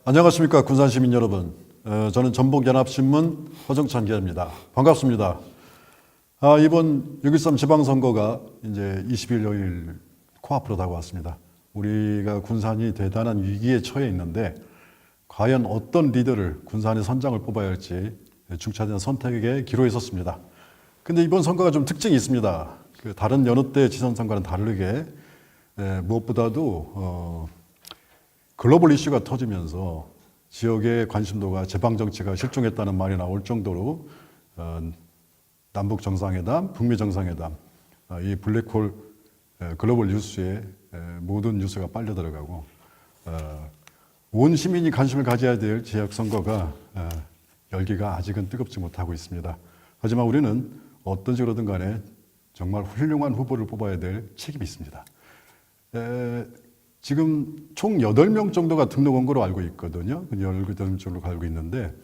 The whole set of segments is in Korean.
안녕하십니까 군산 시민 여러분. 저는 전북연합신문 허정찬 기자입니다. 반갑습니다. 이번 6.13 지방선거가 이제 21일 코앞으로 다가왔습니다. 우리가 군산이 대단한 위기에 처해 있는데 과연 어떤 리더를 군산의 선장을 뽑아야 할지 중차대한 선택에 기로에 섰습니다. 근데 이번 선거가 좀 특징이 있습니다. 다른 여느 때 지선선거와는 다르게 무엇보다도 글로벌 이슈가 터지면서 지역의 관심도가 제방정치가 실종했다는 말이 나올 정도로 남북 정상회담, 북미 정상회담, 이 블랙홀 글로벌 뉴스에 모든 뉴스가 빨려 들어가고 온 시민이 관심을 가져야 될 지역 선거가 열기가 아직은 뜨겁지 못하고 있습니다. 하지만 우리는 어떤 식으로든 간에 정말 훌륭한 후보를 뽑아야 될 책임이 있습니다. 지금 총 8명 정도가 등록 온 거로 알고 있거든요. 18명 정도 알고 있는데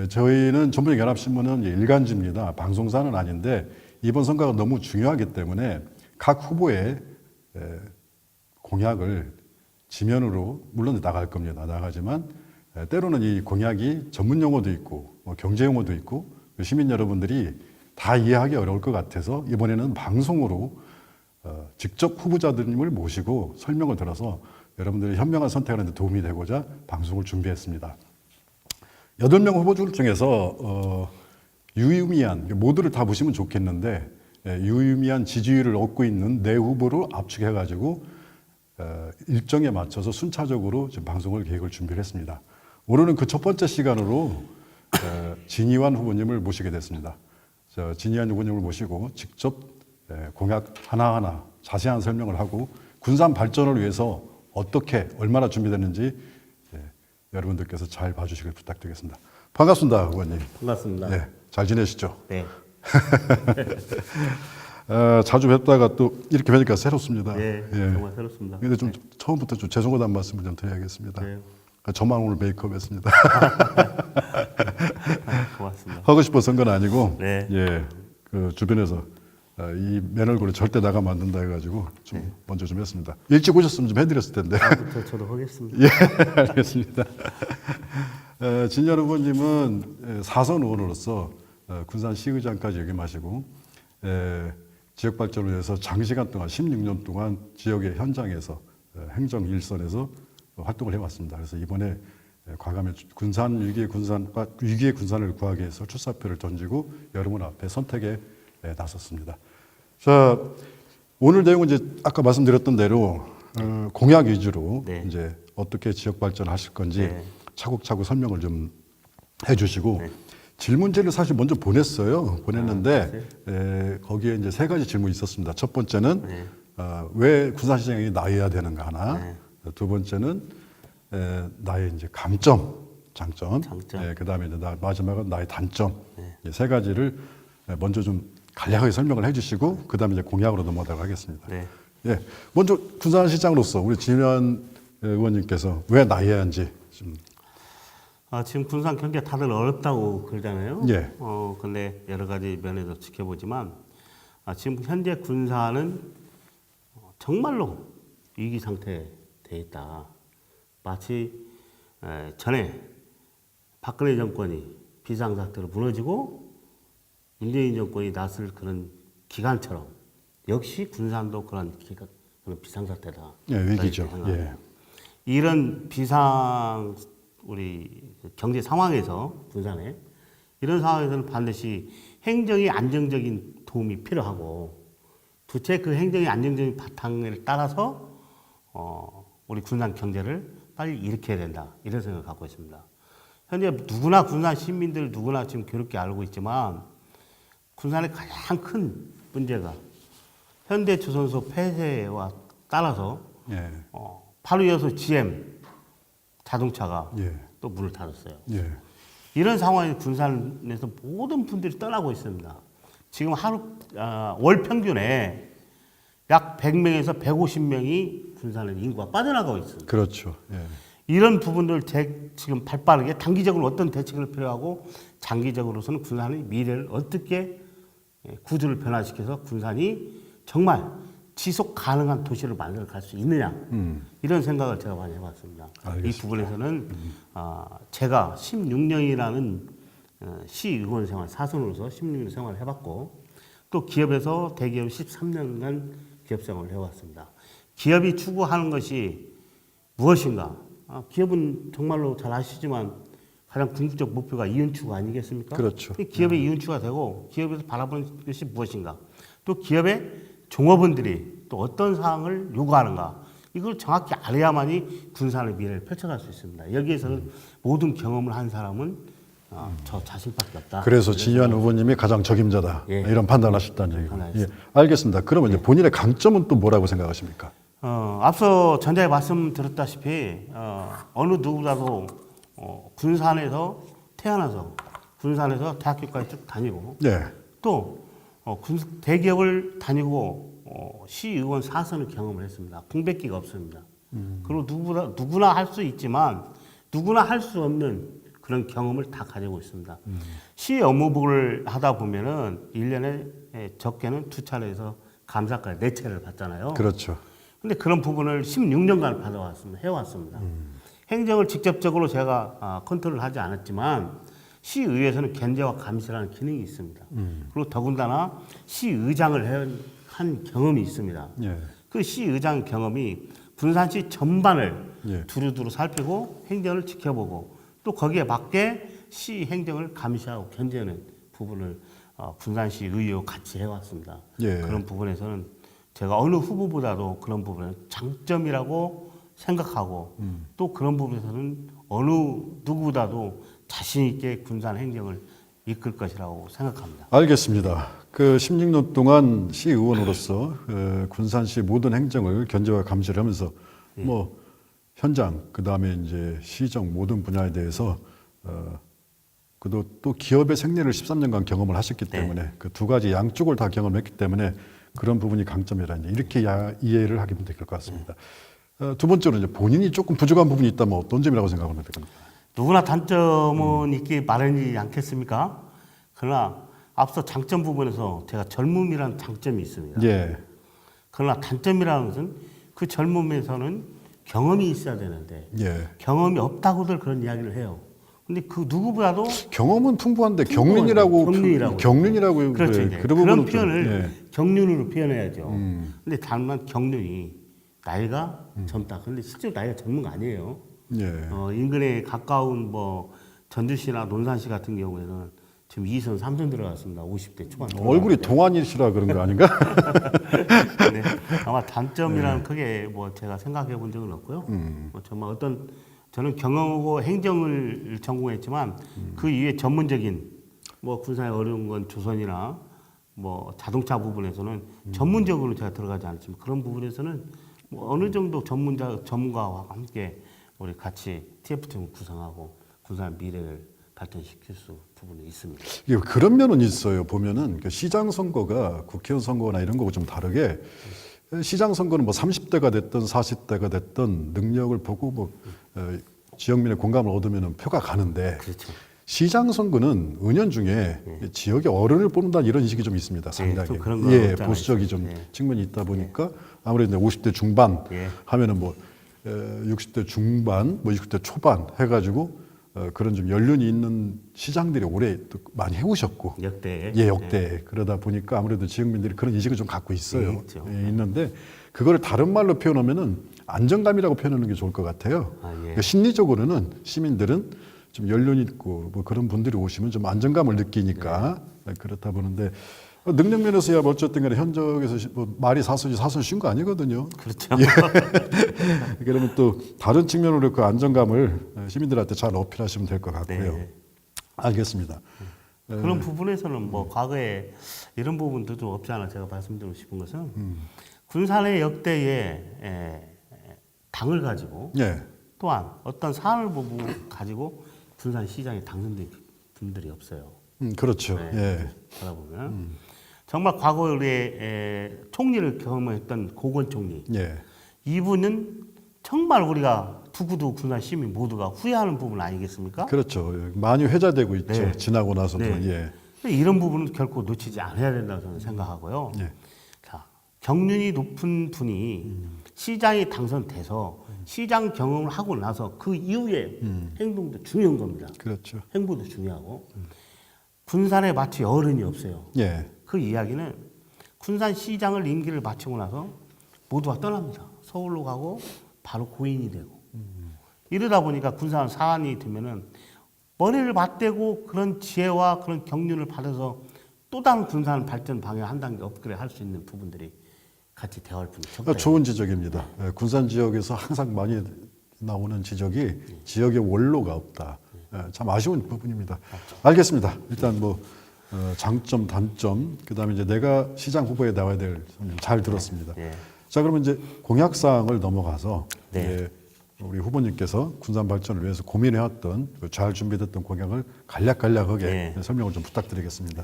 저희는 전북연합신문은 일간지입니다. 방송사는 아닌데 이번 선거가 너무 중요하기 때문에 각 후보의 공약을 지면으로 물론 나갈 겁니다. 나가지만 때로는 이 공약이 전문 용어도 있고 경제 용어도 있고 시민 여러분들이 다 이해하기 어려울 것 같아서 이번에는 방송으로 직접 후보자들님을 모시고 설명을 들어서 여러분들이 현명한 선택하는 데 도움이 되고자 방송을 준비했습니다. 8명 후보들 중에서 유의미한, 모두를 다 보시면 좋겠는데 유의미한 지지율을 얻고 있는 4후보를 압축해가지고 일정에 맞춰서 순차적으로 지금 방송을 계획을 준비를 했습니다. 오늘은 그 첫 번째 시간으로 진희환 후보님을 모시게 됐습니다. 진희환 후보님을 모시고 직접 공약 하나하나 자세한 설명을 하고 군산 발전을 위해서 어떻게 얼마나 준비됐는지 여러분들께서 잘 봐주시길 부탁드리겠습니다. 반갑습니다, 후보님. 반갑습니다. 네, 잘 지내시죠? 네. 자주 뵙다가 또 이렇게 뵈니까 새롭습니다. 네, 예. 정말 새롭습니다. 근데 좀 처음부터 좀 죄송하다는 말씀을 좀 드려야겠습니다. 네. 저만 오늘 메이크업했습니다. 고맙습니다. 하고 싶어서 건 아니고, 네. 예, 그 주변에서 이 맨얼굴을 절대 나가면 안 된다 해가지고 좀 먼저 좀 했습니다. 일찍 오셨으면 좀 해드렸을 텐데. 저도 하겠습니다. 예, 알겠습니다. 진희환 후보님은 4선 의원으로서 군산시의장까지 역임하시고 지역 발전을 위해서 장시간 동안 16년 동안 지역의 현장에서 행정 일선에서 활동을 해왔습니다. 그래서 이번에 과감히 군산 위기의 군산을 구하기 위해서 출사표를 던지고 여러분 앞에 선택에 나섰습니다. 자, 오늘 내용은 이제 아까 말씀드렸던 대로 공약 위주로 네. 이제 어떻게 지역 발전하실 건지 네. 차곡차곡 설명을 좀 해주시고 네. 질문지를 사실 먼저 보냈어요. 보냈는데 거기에 이제 3가지 질문이 있었습니다. 첫 번째는 네. 왜 군산시장이 나해야 되는가 하나, 네. 두 번째는 나의 이제 강점, 장점, 장점. 그다음에 이제 마지막은 나의 단점, 네. 이 3가지를 먼저 좀 간략하게 설명을 해주시고 그다음에 이제 공약으로 넘어가도록 하겠습니다. 네. 예, 먼저 군산시장으로서 우리 진희환 의원님께서 왜 나해야 하는지 좀. 지금 군산 경기가 다들 어렵다고 그러잖아요. 예. 근데 여러 가지 면에서 지켜보지만 지금 현재 군산은 정말로 위기 상태에 돼 있다. 마치 전에 박근혜 정권이 비상사태로 무너지고 문재인 정권이 나설 그런 기간처럼 역시 군산도 그런 비상사태다. 예, 위기죠. 예. 이런 우리 경제 상황에서 군산에 이런 상황에서는 반드시 행정이 안정적인 도움이 필요하고 두째 그 행정의 안정적인 바탕을 따라서 우리 군산 경제를 빨리 일으켜야 된다 이런 생각을 갖고 있습니다. 현재 누구나 군산 시민들 누구나 지금 괴롭게 알고 있지만 군산의 가장 큰 문제가 현대조선소 폐쇄와 따라서 예. 바로 이어서 GM 자동차가 예. 또 문을 닫았어요. 예. 이런 상황에 군산에서 모든 분들이 떠나고 있습니다. 지금 월 평균에 약 100명에서 150명이 군산의 인구가 빠져나가고 있습니다. 그렇죠. 예. 이런 부분들 지금 발빠르게 단기적으로 어떤 대책을 필요하고 장기적으로서는 군산의 미래를 어떻게 구조를 변화시켜서 군산이 정말 지속 가능한 도시를 만들어 갈 수 있느냐 이런 생각을 제가 많이 해봤습니다. 알겠습니다. 이 부분에서는 제가 16년이라는 시의원 생활 사선으로서 16년 생활을 해봤고 또 기업에서 대기업 13년간 기업 생활을 해왔습니다. 기업이 추구하는 것이 무엇인가? 기업은 정말로 잘 아시지만 가장 궁극적 목표가 이윤추구 아니겠습니까? 그렇죠. 이 기업의 이윤추가 되고 기업에서 바라보는 것이 무엇인가? 또 기업의 종업원들이 또 어떤 사항을 요구하는가? 이걸 정확히 알아야만이 군산의 미래를 펼쳐갈 수 있습니다. 여기에서는 모든 경험을 한 사람은 저 자신밖에 없다. 그래서 진유한 후보님이 가장 적임자다. 예. 이런 판단을 하셨다는 얘기고. 판단했습니다. 예. 알겠습니다. 그러면 이제 본인의 강점은 또 뭐라고 생각하십니까? 앞서 전자에 말씀드렸다시피 어느 누구라도 군산에서 태어나서 군산에서 대학교까지 쭉 다니고 예. 또 대기업을 다니고 시의원 4선을 경험을 했습니다. 공백기가 없습니다. 그리고 누구나 할 수 있지만 누구나 할 수 없는 그런 경험을 다 가지고 있습니다. 시 업무를 하다 보면은 1년에 적게는 2차례에서 감사까지 4차례를 받잖아요. 그렇죠. 근데 그런 부분을 16년간 해왔습니다. 행정을 직접적으로 제가 컨트롤을 하지 않았지만 시의회에서는 견제와 감시라는 기능이 있습니다. 그리고 더군다나 시의장을 한 경험이 있습니다. 예. 그 시의장 경험이 군산시 전반을 예. 두루두루 살피고 행정을 지켜보고 또 거기에 맞게 시 행정을 감시하고 견제하는 부분을 군산시 의회와 같이 해왔습니다. 예. 그런 부분에서는 제가 어느 후보보다도 그런 부분은 장점이라고 생각하고 또 그런 부분에서는 어느 누구보다도 자신 있게 군산 행정을 이끌 것이라고 생각합니다. 알겠습니다. 그 16년 동안 시의원으로서 군산시 모든 행정을 견제와 감시를 하면서 뭐 현장 그다음에 이제 시정 모든 분야에 대해서 그도 또 기업의 생애를 13년간 경험을 하셨기 때문에 그 두 가지 양쪽을 다 경험했기 때문에 그런 부분이 강점이라니 이렇게 이해를 하면 될 것 같습니다. 두 번째로 이제 본인이 조금 부족한 부분이 있다면 어떤 점이라고 생각하면 될까요? 누구나 단점은 있기 마련이지 않겠습니까? 그러나 앞서 장점 부분에서 제가 젊음이라는 장점이 있습니다. 예. 그러나 단점이라는 것은 그 젊음에서는 경험이 있어야 되는데 예. 경험이 없다고들 그런 이야기를 해요. 근데 그 누구보다도 경험은 풍부한데 경륜이라고. 경륜이라고 그렇죠. 그래. 이제 그런 그런 부분은 좀, 표현을 예. 경륜으로 표현해야죠. 근데 다만 경륜이 나이가 젊다. 근데 실제로 나이가 젊은 거 아니에요. 예. 인근에 가까운 뭐 전주시나 논산시 같은 경우에는 지금 2선, 3선 들어갔습니다. 50대 초반. 얼굴이 동안이시라 그런 거 아닌가? 네, 아마 단점이라는 크게 뭐 제가 생각해 본 적은 없고요. 뭐 정말 저는 경영하고 행정을 전공했지만 그 이외에 전문적인 뭐 군산에 어려운 건 조선이나 뭐 자동차 부분에서는 전문적으로 제가 들어가지 않지만 그런 부분에서는 뭐 어느 정도 전문가와 함께 우리 같이 TF팀을 구성하고 군산 미래를 발전시킬 수 부분이 있습니다. 예, 그런 면은 있어요. 보면은 그 시장 선거가 국회의원 선거나 이런 거하고 좀 다르게 시장 선거는 뭐 30대가 됐든 40대가 됐든 능력을 보고 뭐 지역민의 공감을 얻으면 표가 가는데 그렇죠. 시장 선거는 은연중에 지역의 어른을 뽑는다는 이런 인식이 좀 있습니다. 상당히 좀 그런 거 예, 없지 않아 보수적이 좀 있어요. 측면이 있다 보니까 아무래도 50대 중반 하면은 뭐 60대 중반, 뭐 60대 초반 해가지고 그런 좀 연륜이 있는 시장들이 올해 또 많이 해오셨고 역대. 역대 그러다 보니까 아무래도 지역민들이 그런 인식을 좀 갖고 있어요. 있죠. 있는데 그거를 다른 말로 표현하면은 안정감이라고 표현하는 게 좋을 것 같아요. 그러니까 심리적으로는 시민들은 좀 연륜 있고 뭐 그런 분들이 오시면 좀 안정감을 느끼니까 그렇다 보는데 능력 면에서야 어쨌든 간에 현역에서 뭐 말이 사선이 사선 쉬운 거 아니거든요. 그렇죠. 그러면 또 다른 측면으로 그 안정감을 시민들한테 잘 어필하시면 될 것 같고요. 네. 알겠습니다. 그런 부분에서는 뭐 과거에 이런 부분도 좀 없지 않아 제가 말씀드리고 싶은 것은 군산의 역대의 당을 가지고 예. 또한 어떤 사안을 보고 가지고 군산시장에 당선된 분들이 없어요. 그렇죠. 네. 예. 그러다 보면 정말 과거에 총리를 경험했던 고건 총리 예. 이분은 정말 우리가 두고도 군산 시민 모두가 후회하는 부분 아니겠습니까? 그렇죠. 많이 회자되고 있죠. 네. 지나고 나서도. 네. 예. 근데 이런 부분은 결코 놓치지 않아야 된다고 저는 생각하고요. 예. 자, 경륜이 높은 분이 시장에 당선돼서 시장 경험을 하고 나서 그 이후에 행동도 중요한 겁니다. 그렇죠. 행보도 중요하고 군산에 마치 어른이 없어요. 예. 그 이야기는 군산 시장을 임기를 마치고 나서 모두가 떠납니다. 서울로 가고 바로 고인이 되고 이러다 보니까 군산 사안이 되면은 머리를 맞대고 그런 지혜와 그런 경륜을 받아서 또 다른 군산 발전 방향 한 단계 업그레이드 할 수 있는 부분들이 같이 대화할 분이 적다. 좋은 지적입니다. 군산 지역에서 항상 많이 나오는 지적이 지역의 원로가 없다. 참 아쉬운 부분입니다. 알겠습니다. 일단 뭐 장점, 단점, 그다음에 이제 내가 시장 후보에 나와야 될 잘 들었습니다. 네. 자, 그러면 이제 공약 사항을 넘어가서 네. 이제 우리 후보님께서 군산 발전을 위해서 고민해왔던 잘 준비됐던 공약을 간략하게 네. 설명을 좀 부탁드리겠습니다.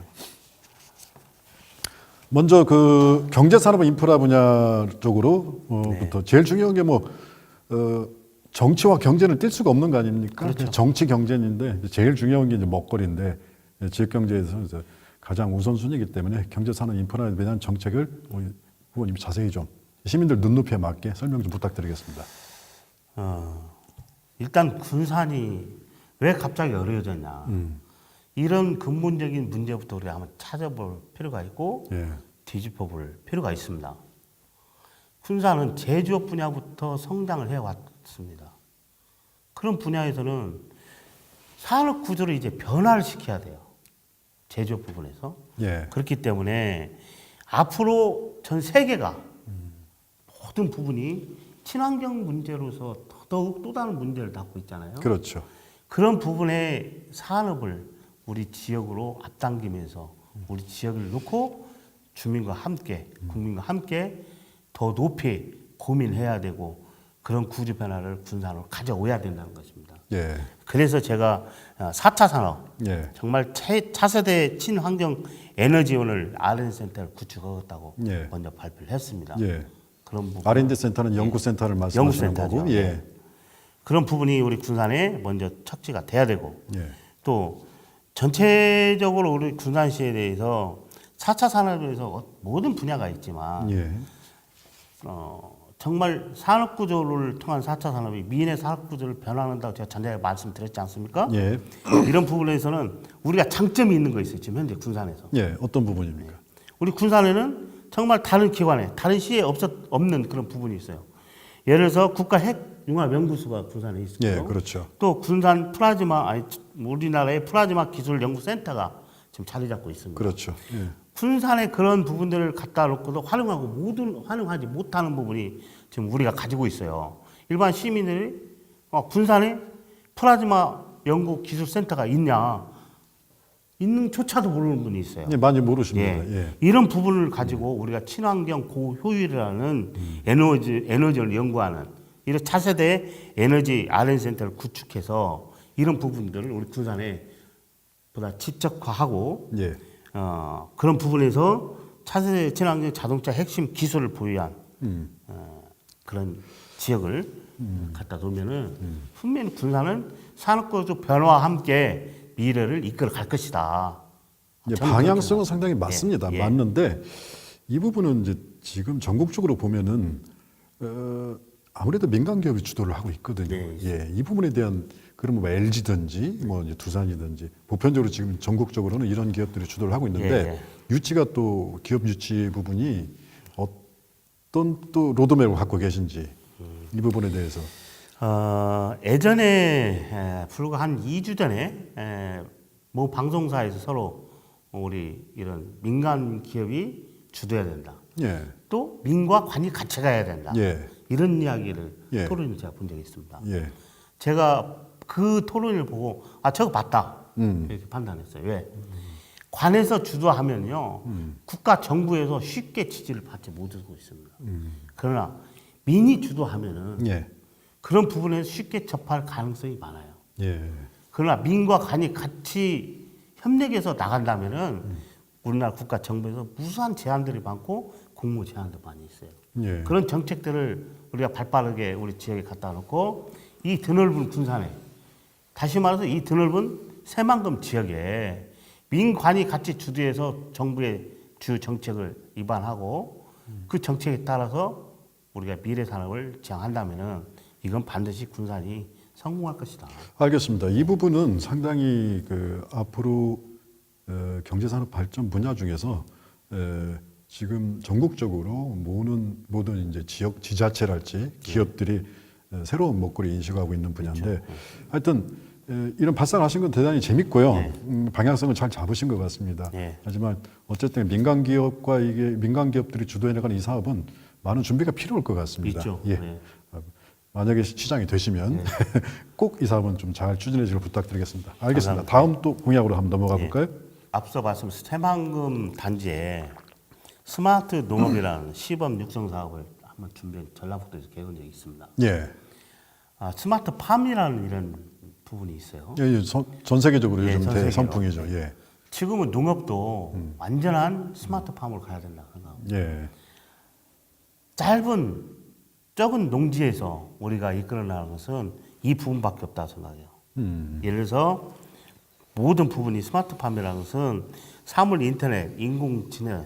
먼저 그 경제산업 인프라 분야 쪽으로부터 제일 중요한 게 뭐 정치와 경제는 뗄 수가 없는 거 아닙니까? 그렇죠. 정치 경제인데 제일 중요한 게 이제 먹거리인데 지역 경제에서 이제 가장 우선순위이기 때문에 경제산업 인프라에 대한 정책을 우리 후보님이 자세히 좀 시민들 눈높이에 맞게 설명 좀 부탁드리겠습니다. 일단 군산이 왜 갑자기 어려워졌냐. 이런 근본적인 문제부터 우리가 한번 찾아볼 필요가 있고 예, 뒤집어볼 필요가 있습니다. 군산은 제조업 분야부터 성장을 해왔습니다. 그런 분야에서는 산업 구조를 이제 변화를 시켜야 돼요. 제조업 부분에서. 예, 그렇기 때문에 앞으로 전 세계가 모든 부분이 친환경 문제로서 더더욱 또 다른 문제를 갖고 있잖아요. 그렇죠. 그런 부분의 산업을 우리 지역으로 앞당기면서 우리 지역을 놓고 주민과 함께 국민과 함께 더 높이 고민해야 되고 그런 구조 변화를 군산으로 가져오야 된다는 것입니다. 예, 그래서 제가 4차 산업 예, 정말 차세대 친환경 에너지원을 R&D 센터를 구축하겠다고 예. 먼저 발표를 했습니다. 예. 그런 부분 R&D 센터는 연구센터를 말씀하시는 거고, 연구센터죠. 예, 그런 부분이 우리 군산에 먼저 착지가 돼야 되고 예, 또 전체적으로 우리 군산시에 대해서 4차 산업에서 모든 분야가 있지만 예, 정말 산업구조를 통한 4차 산업이 미인의 산업구조를 변화한다고 제가 전에 말씀드렸지 않습니까? 예, 이런 부분에서는 우리가 장점이 있는 거 있어요. 지금 현재 군산에서. 예. 어떤 부분입니까? 우리 군산에는 정말 다른 기관에, 다른 시에 없는 그런 부분이 있어요. 예를 들어서 국가핵융합연구소가 군산에 있고요. 예, 그렇죠. 또 군산 우리나라의 플라즈마 기술 연구센터가 지금 자리 잡고 있습니다. 그렇죠. 예, 군산에 그런 부분들을 갖다 놓고도 활용하지 못하는 부분이 지금 우리가 가지고 있어요. 일반 시민들이 군산에 플라즈마 연구 기술 센터가 있는 조차도 모르는 분이 있어요. 예, 많이 모르십니다. 예, 이런 부분을 가지고 우리가 친환경 고효율이라는 에너지를 연구하는 이런 차세대 에너지 R&D 센터를 구축해서 이런 부분들을 우리 군산에 보다 집적화하고 예, 그런 부분에서 차세대 친환경 자동차 핵심 기술을 보유한 그런 지역을 갖다 놓으면은 분명히 군산은 산업구조 변화와 함께 미래를 이끌어 갈 것이다. 예, 저는 방향성은 그렇게 상당히 맞습니다. 예. 맞는데 이 부분은 이제 지금 전국적으로 보면은 아무래도 민간 기업이 주도를 하고 있거든요. 네, 예, 이 부분에 대한 그러면 뭐 LG든지 뭐 이제 두산이든지 보편적으로 지금 전국적으로는 이런 기업들이 주도를 하고 있는데 예. 유치가 또 기업 유치 부분이 어떤 또 로드맵을 갖고 계신지 이 부분에 대해서 예전에 불과 한 2주 전에 모 방송사에서 서로 우리 이런 민간 기업이 주도해야 된다. 예, 또 민과 관이 같이 가야 된다. 예, 이런 이야기를 예. 토론을 제가 본 적이 있습니다. 예, 제가 그 토론을 보고 저거 맞다 이렇게 판단했어요. 왜? 관에서 주도하면요 국가 정부에서 쉽게 지지를 받지 못하고 있습니다. 그러나 민이 주도하면은 예, 그런 부분에서 쉽게 접할 가능성이 많아요. 예, 그러나 민과 관이 같이 협력해서 나간다면은 우리나라 국가 정부에서 무수한 제한들이 많고 공모 제한도 많이 있어요. 예, 그런 정책들을 우리가 발빠르게 우리 지역에 갖다 놓고 이 드넓은 군산에 다시 말해서 이 드넓은 새만금 지역에 민관이 같이 주도해서 정부의 주 정책을 입안하고 그 정책에 따라서 우리가 미래 산업을 지향한다면은 이건 반드시 군산이 성공할 것이다. 알겠습니다. 이 부분은 상당히 앞으로 경제산업 발전 분야 중에서 지금 전국적으로 모든 이제 지역 지자체랄지 기업들이 새로운 먹거리 인식하고 있는 분야인데 그렇죠. 하여튼 이런 발상하신 건 대단히 재밌고요. 네. 방향성을 잘 잡으신 것 같습니다. 네. 하지만 어쨌든 민간 기업들이 주도해 나가는 이 사업은 많은 준비가 필요할 것 같습니다. 있죠. 예. 네. 만약에 시장이 되시면 꼭 이 사업은 좀 잘 추진해 주길 부탁드리겠습니다. 알겠습니다. 감사합니다. 다음 또 공약으로 한번 넘어가 볼까요? 앞서 말씀드린 새만금 단지에 스마트 농업이라는 시범 육성 사업을 한번 전라북도에서 개건 적이 있습니다. 예. 스마트 팜이라는 이런 부분이 있어요. 예, 전 세계적으로 예, 요즘 전 세계로. 대선풍이죠. 예. 지금은 농업도 완전한 스마트 팜으로 가야 된다 생각합니다. 예. 적은 농지에서 우리가 이끌어 나가는 것은 이 부분밖에 없다 생각해요. 예를 들어서 모든 부분이 스마트팜이라는 것은 사물 인터넷, 인공지능,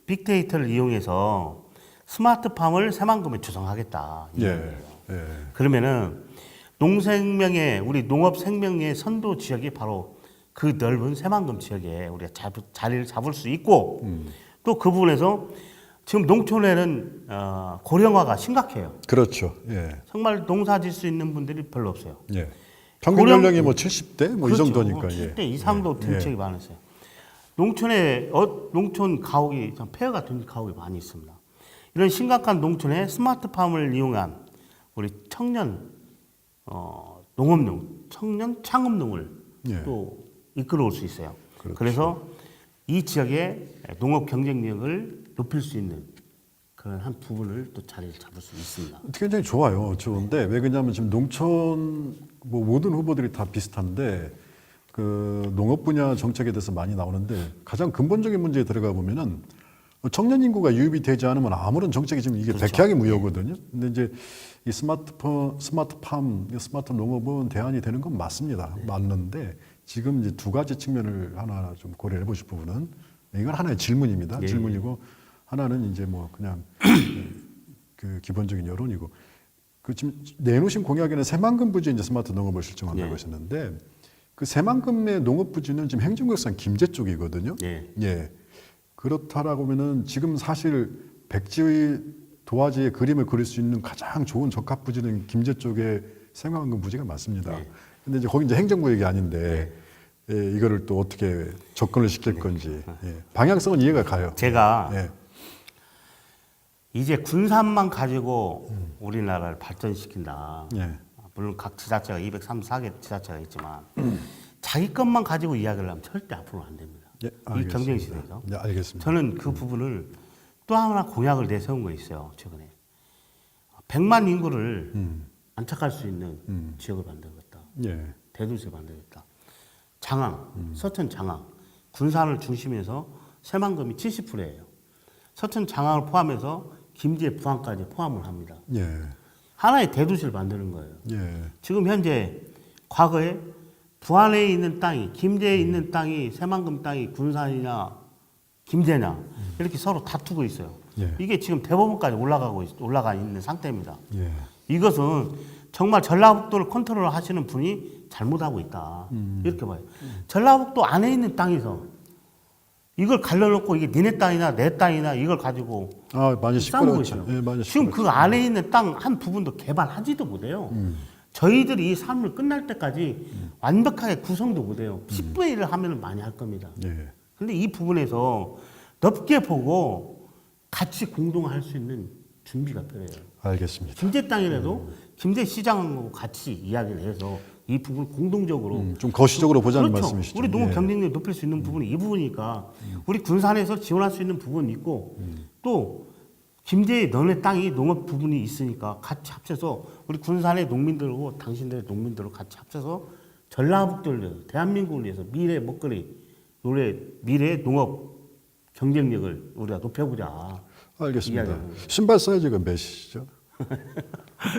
빅데이터를 이용해서 스마트팜을 새만금에 조성하겠다. 이 예. 얘기예요. 예. 그러면은 우리 농업 생명의 선도 지역이 바로 그 넓은 새만금 지역에 우리가 자리를 잡을 수 있고 또 그 부분에서 지금 농촌에는 고령화가 심각해요. 그렇죠. 예. 정말 농사 짓 수 있는 분들이 별로 없어요. 예. 평균 연령이 뭐 70대 뭐 이 그렇죠. 정도니까. 예. 70대 이상도 예. 등책이 많았어요. 농촌 가옥이 참 폐허가 된 가옥이 많이 있습니다. 이런 심각한 농촌에 스마트팜을 이용한 우리 청년 청년 창업농을 예. 또 이끌어올 수 있어요. 그렇죠. 그래서 이 지역의 농업 경쟁력을 높일 수 있는 그런 한 부분을 또 자리를 잡을 수 있습니다. 굉장히 좋아요. 좋은데 왜 그러냐면 지금 농촌 뭐 모든 후보들이 다 비슷한데 그 농업 분야 정책에 대해서 많이 나오는데 가장 근본적인 문제에 들어가 보면은 청년 인구가 유입이 되지 않으면 아무런 정책이 지금 이게 그렇죠. 백약이 무효거든요. 근데 이제 이 스마트팜, 스마트 농업은 대안이 되는 건 맞습니다. 네. 맞는데 지금 이제 두 가지 측면을 하나 좀 고려해 보실 부분은 이건 하나의 질문입니다. 예. 질문이고 하나는 이제 뭐 그냥 그 기본적인 여론이고 그 지금 내놓으신 공약에는 새만금 부지에 이제 스마트 농업을 실정한다고 예. 하셨는데 그 새만금의 농업 부지는 지금 행정구역상 김제 쪽이거든요. 예. 예. 그렇다라고 하면은 지금 사실 백지 도화지의 그림을 그릴 수 있는 가장 좋은 적합 부지는 김제 쪽의 새만금 부지가 맞습니다. 네. 근데 이제 거기 이제 행정구역이 아닌데 예, 이거를 또 어떻게 접근을 시킬 건지 예. 방향성은 이해가 가요. 제가 예. 이제 군산만 가지고 우리나라를 발전시킨다. 예. 물론 각 지자체가 234개 지자체가 있지만 자기 것만 가지고 이야기를 하면 절대 앞으로는 안 됩니다. 예, 이 알겠습니다. 경쟁 시대에서. 예, 알겠습니다. 저는 그 부분을 또 하나 공약을 내세운 거 있어요. 최근에 100만 인구를 안착할 수 있는 지역을 만들겠다. 예. 대도시를 만들겠다. 장항, 서천 장항, 군산을 중심해서 새만금이 70%예요. 서천 장항을 포함해서 김제 부안까지 포함을 합니다. 예. 하나의 대도시를 만드는 거예요. 예. 지금 현재 과거에 부안에 있는 땅이 김제에 있는 땅이 새만금 땅이 군산이냐 김제냐 이렇게 서로 다투고 있어요. 예. 이게 지금 대법원까지 올라가 있는 상태입니다. 예. 이것은 정말 전라북도를 컨트롤 하시는 분이 잘못하고 있다. 이렇게 봐요. 전라북도 안에 있는 땅에서 이걸 갈라놓고 이게 니네 땅이나 내 땅이나 이걸 가지고 많이 싸우고 시끄럽죠. 있어요. 예, 많이 지금 시끄럽죠. 그 안에 있는 땅 한 부분도 개발하지도 못해요. 저희들이 이 삶을 끝날 때까지 완벽하게 구성도 못해요. 10분의 1을 하면 많이 할 겁니다. 예. 근데 이 부분에서 넓게 보고 같이 공동할 수 있는 준비가 필요해요. 알겠습니다. 김제 땅이라도 김제 시장하고 같이 이야기를 해서 이 부분을 공동적으로 좀 거시적으로 보자는 그렇죠. 말씀이시죠. 우리 농업 예. 경쟁력을 높일 수 있는 부분이 이 부분이니까 우리 군산에서 지원할 수 있는 부분이 있고 또 김제에 너네 땅이 농업 부분이 있으니까 같이 합쳐서 우리 군산의 농민들하고 당신들의 농민들을 같이 합쳐서 전라북도를 위해서 대한민국을 위해서 미래 먹거리 미래 농업 경쟁력을 우리가 높여보자. 알겠습니다. 이야기하는 신발 사이즈가 몇이죠?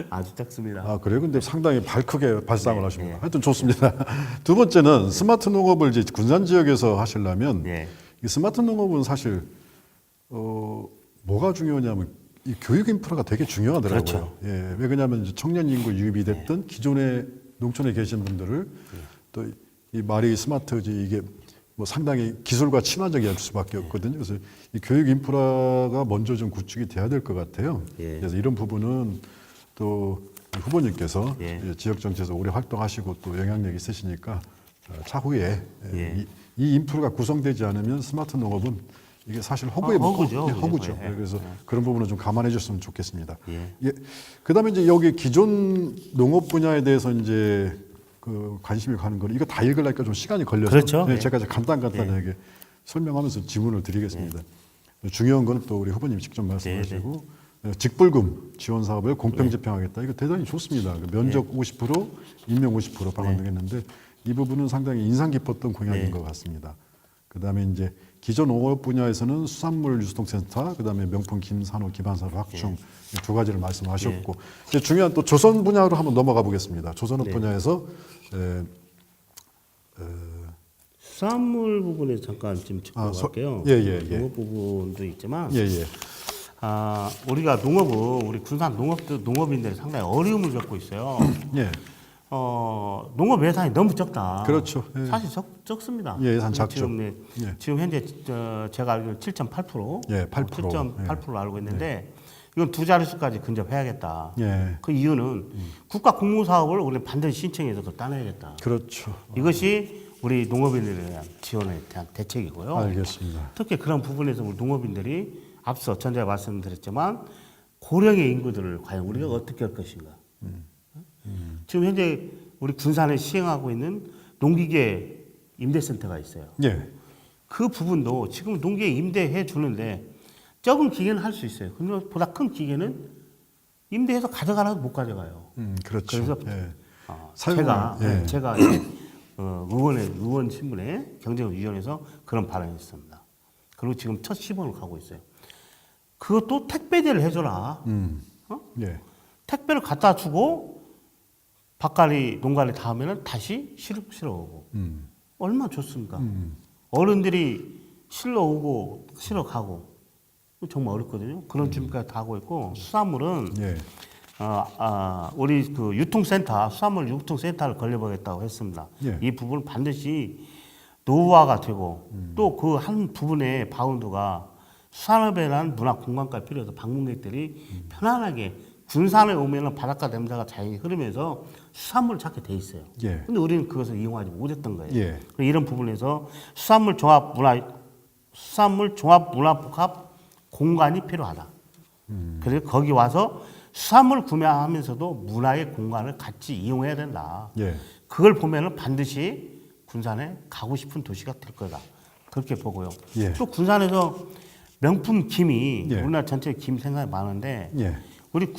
아주 작습니다. 아, 그래요? 근데 상당히 크게 발상을 하시구나. 네. 하여튼 좋습니다. 두 번째는 스마트 농업을 이제 군산 지역에서 하시려면 네. 이 스마트 농업은 사실 뭐가 중요하냐면 이 교육 인프라가 되게 중요하더라고요. 그렇죠. 예, 왜 그러냐면 이제 청년 인구 유입이 됐던 기존의 농촌에 계신 분들을 또 이 말이 스마트지 이게 뭐 상당히 기술과 친화적일 수밖에 없거든요. 그래서 이 교육 인프라가 먼저 좀 구축이 돼야 될 것 같아요. 예. 그래서 이런 부분은 또 후보님께서 예. 지역 정치에서 오래 활동하시고 또 영향력 있으시니까 차후에 예. 이 인프라가 구성되지 않으면 스마트 농업은 이게 사실 허구에 허구죠. 예, 허구죠. 예. 그래서 그런 부분은 좀 감안해 줬으면 좋겠습니다. 예. 예. 그다음에 이제 여기 기존 농업 분야에 대해서 이제 그 관심이 가는 거는 이거 다 읽으려니까 좀 시간이 걸려서 그렇죠. 예, 예. 제가 이제 간단하게 설명하면서 질문을 드리겠습니다. 중요한 건 또 우리 후보님 직접 말씀하시고 직불금 지원 사업을 공평 집행하겠다. 이거 대단히 좋습니다. 그 면적 50%, 임명 50% 방안 등했는데 이 부분은 상당히 인상 깊었던 공약인 것 같습니다. 그다음에 이제 기존 농업 분야에서는 수산물 유통센터, 그다음에 명품 김산업 기반사업 확충 이 두 가지를 말씀하셨고 이제 중요한 또 조선 분야로 한번 넘어가 보겠습니다. 조선업 분야에서 수산물 부분에 잠깐 좀 짚어볼게요. 예. 농업 부분도 있지만 예. 우리가 농업은 우리 군산 농업인들이 상당히 어려움을 겪고 있어요. 예. 농업 예산이 너무 적다. 그렇죠. 예. 사실 적습니다. 예, 예산 작죠. 지금, 예. 지금 현재 제가 알기로 7.8%, 예, 8%. 7.8%로 알고 있는데 이건 두 자릿수까지 근접해야겠다. 예. 그 이유는 국가 공모 사업을 우리는 반드시 신청해서 더 따내야겠다. 그렇죠. 이것이 우리 농업인들에 대한 지원에 대한 대책이고요. 알겠습니다. 특히 그런 부분에서 우리 농업인들이 앞서 전에 말씀드렸지만 고령의 인구들을 과연 우리가 어떻게 할 것인가. 지금 현재 우리 군산에 시행하고 있는 농기계 임대센터가 있어요. 예. 그 부분도 지금 농기계 임대해 주는데 적은 기계는 할 수 있어요. 근데 보다 큰 기계는 임대해서 가져가라도 못 가져가요. 그렇죠. 그래서 예. 제가 의원 신분에 경쟁위원회에서 그런 발언을 했습니다. 그리고 지금 첫 시범을 가고 있어요. 그것도 택배제를 해줘라. 예. 택배를 갖다 주고 밭갈이 농가를 다 하면은 다시 실어 오고 얼마나 좋습니까? 어른들이 실러 오고 실어 가고 정말 어렵거든요. 그런 준비까지 다 하고 있고 수산물은 예. 우리 그 유통센터 수산물 유통센터를 걸려보겠다고 했습니다. 예. 이 부분은 반드시 노후화가 되고 또 그 한 부분의 바운드가 수산업에 대한 문화 공간까지 필요해서 방문객들이 편안하게 군산에 오면은 바닷가 냄새가 잘 흐르면서 수산물을 찾게 돼 있어요. 예. 근데 우리는 그것을 이용하지 못했던 거예요. 예. 이런 부분에서 수산물 종합 문화 공간이 필요하다. 그래서 거기 와서 수산물 구매하면서도 문화의 공간을 같이 이용해야 된다. 예. 그걸 보면은 반드시 군산에 가고 싶은 도시가 될 거다. 그렇게 보고요. 예. 또 군산에서 명품 김이 예. 우리나라 전체 김 생산이 많은데 예.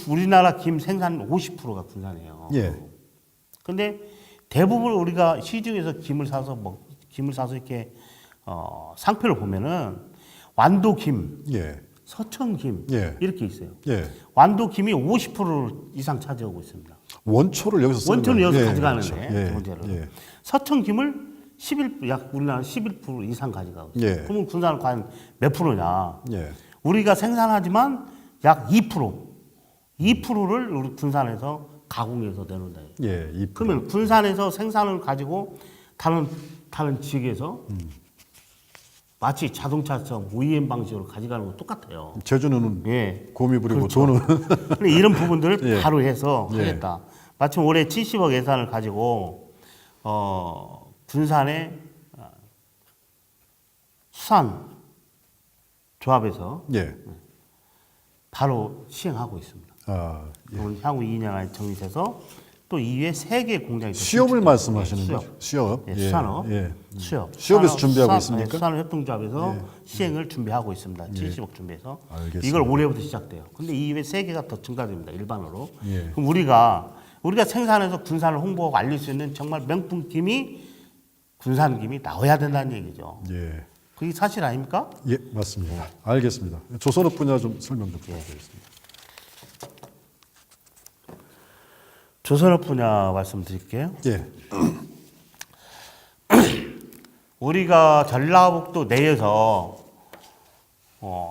우리나라 김 생산 50%가 군산이에요. 예. 근데 대부분 우리가 시중에서 김을 사서 이렇게 상표를 보면은 완도 김, 예. 서천 김 예. 이렇게 있어요. 예. 완도 김이 50% 이상 차지하고 있습니다. 원초를 여기서 쓰는 원초는 거예요. 여기서 예, 가져가는데 그렇죠. 예. 문제는 예. 서천 김을 약 우리나라 11% 이상 가져가고 있어요. 예. 그러면 군산은 과연 몇 프로냐? 예. 우리가 생산하지만 약 2%를 우리 군산에서 가공해서 내놓는다. 예. 그러면 군산에서 생산을 가지고 다른 지역에서 마치 자동차처럼 OEM 방식으로 가져가는 거 똑같아요. 제주는 예. 곰이 부리고 그렇죠. 돈은 근데 이런 부분들을 예. 바로 해서 예. 하겠다. 마침 올해 70억 예산을 가지고 군산의 수산 조합에서 예. 바로 시행하고 있습니다. 그건 향후 2년 안에 정리돼서 또 이후에 3개 공장이 시업을 말씀하시는 수협. 거죠? 시업. 예, 수산업, 예. 수협. 수협에서 준비하고 있습니까? 수산업협동조합에서 시행을 준비하고 있습니다. 70억 준비해서. 알겠습니다. 이걸 올해부터 시작돼요. 근데 이후에 3개가 더 증가됩니다. 일반으로. 예. 그럼 우리가 생산해서 군산을 홍보하고 알릴 수 있는 정말 명품 김이 군산 김이 나와야 된다는 얘기죠. 예. 그게 사실 아닙니까? 예, 맞습니다. 알겠습니다. 조선업 분야 좀 설명 좀 부탁드리겠습니다. 조선업 분야 말씀드릴게요. 예. 우리가 전라북도 내에서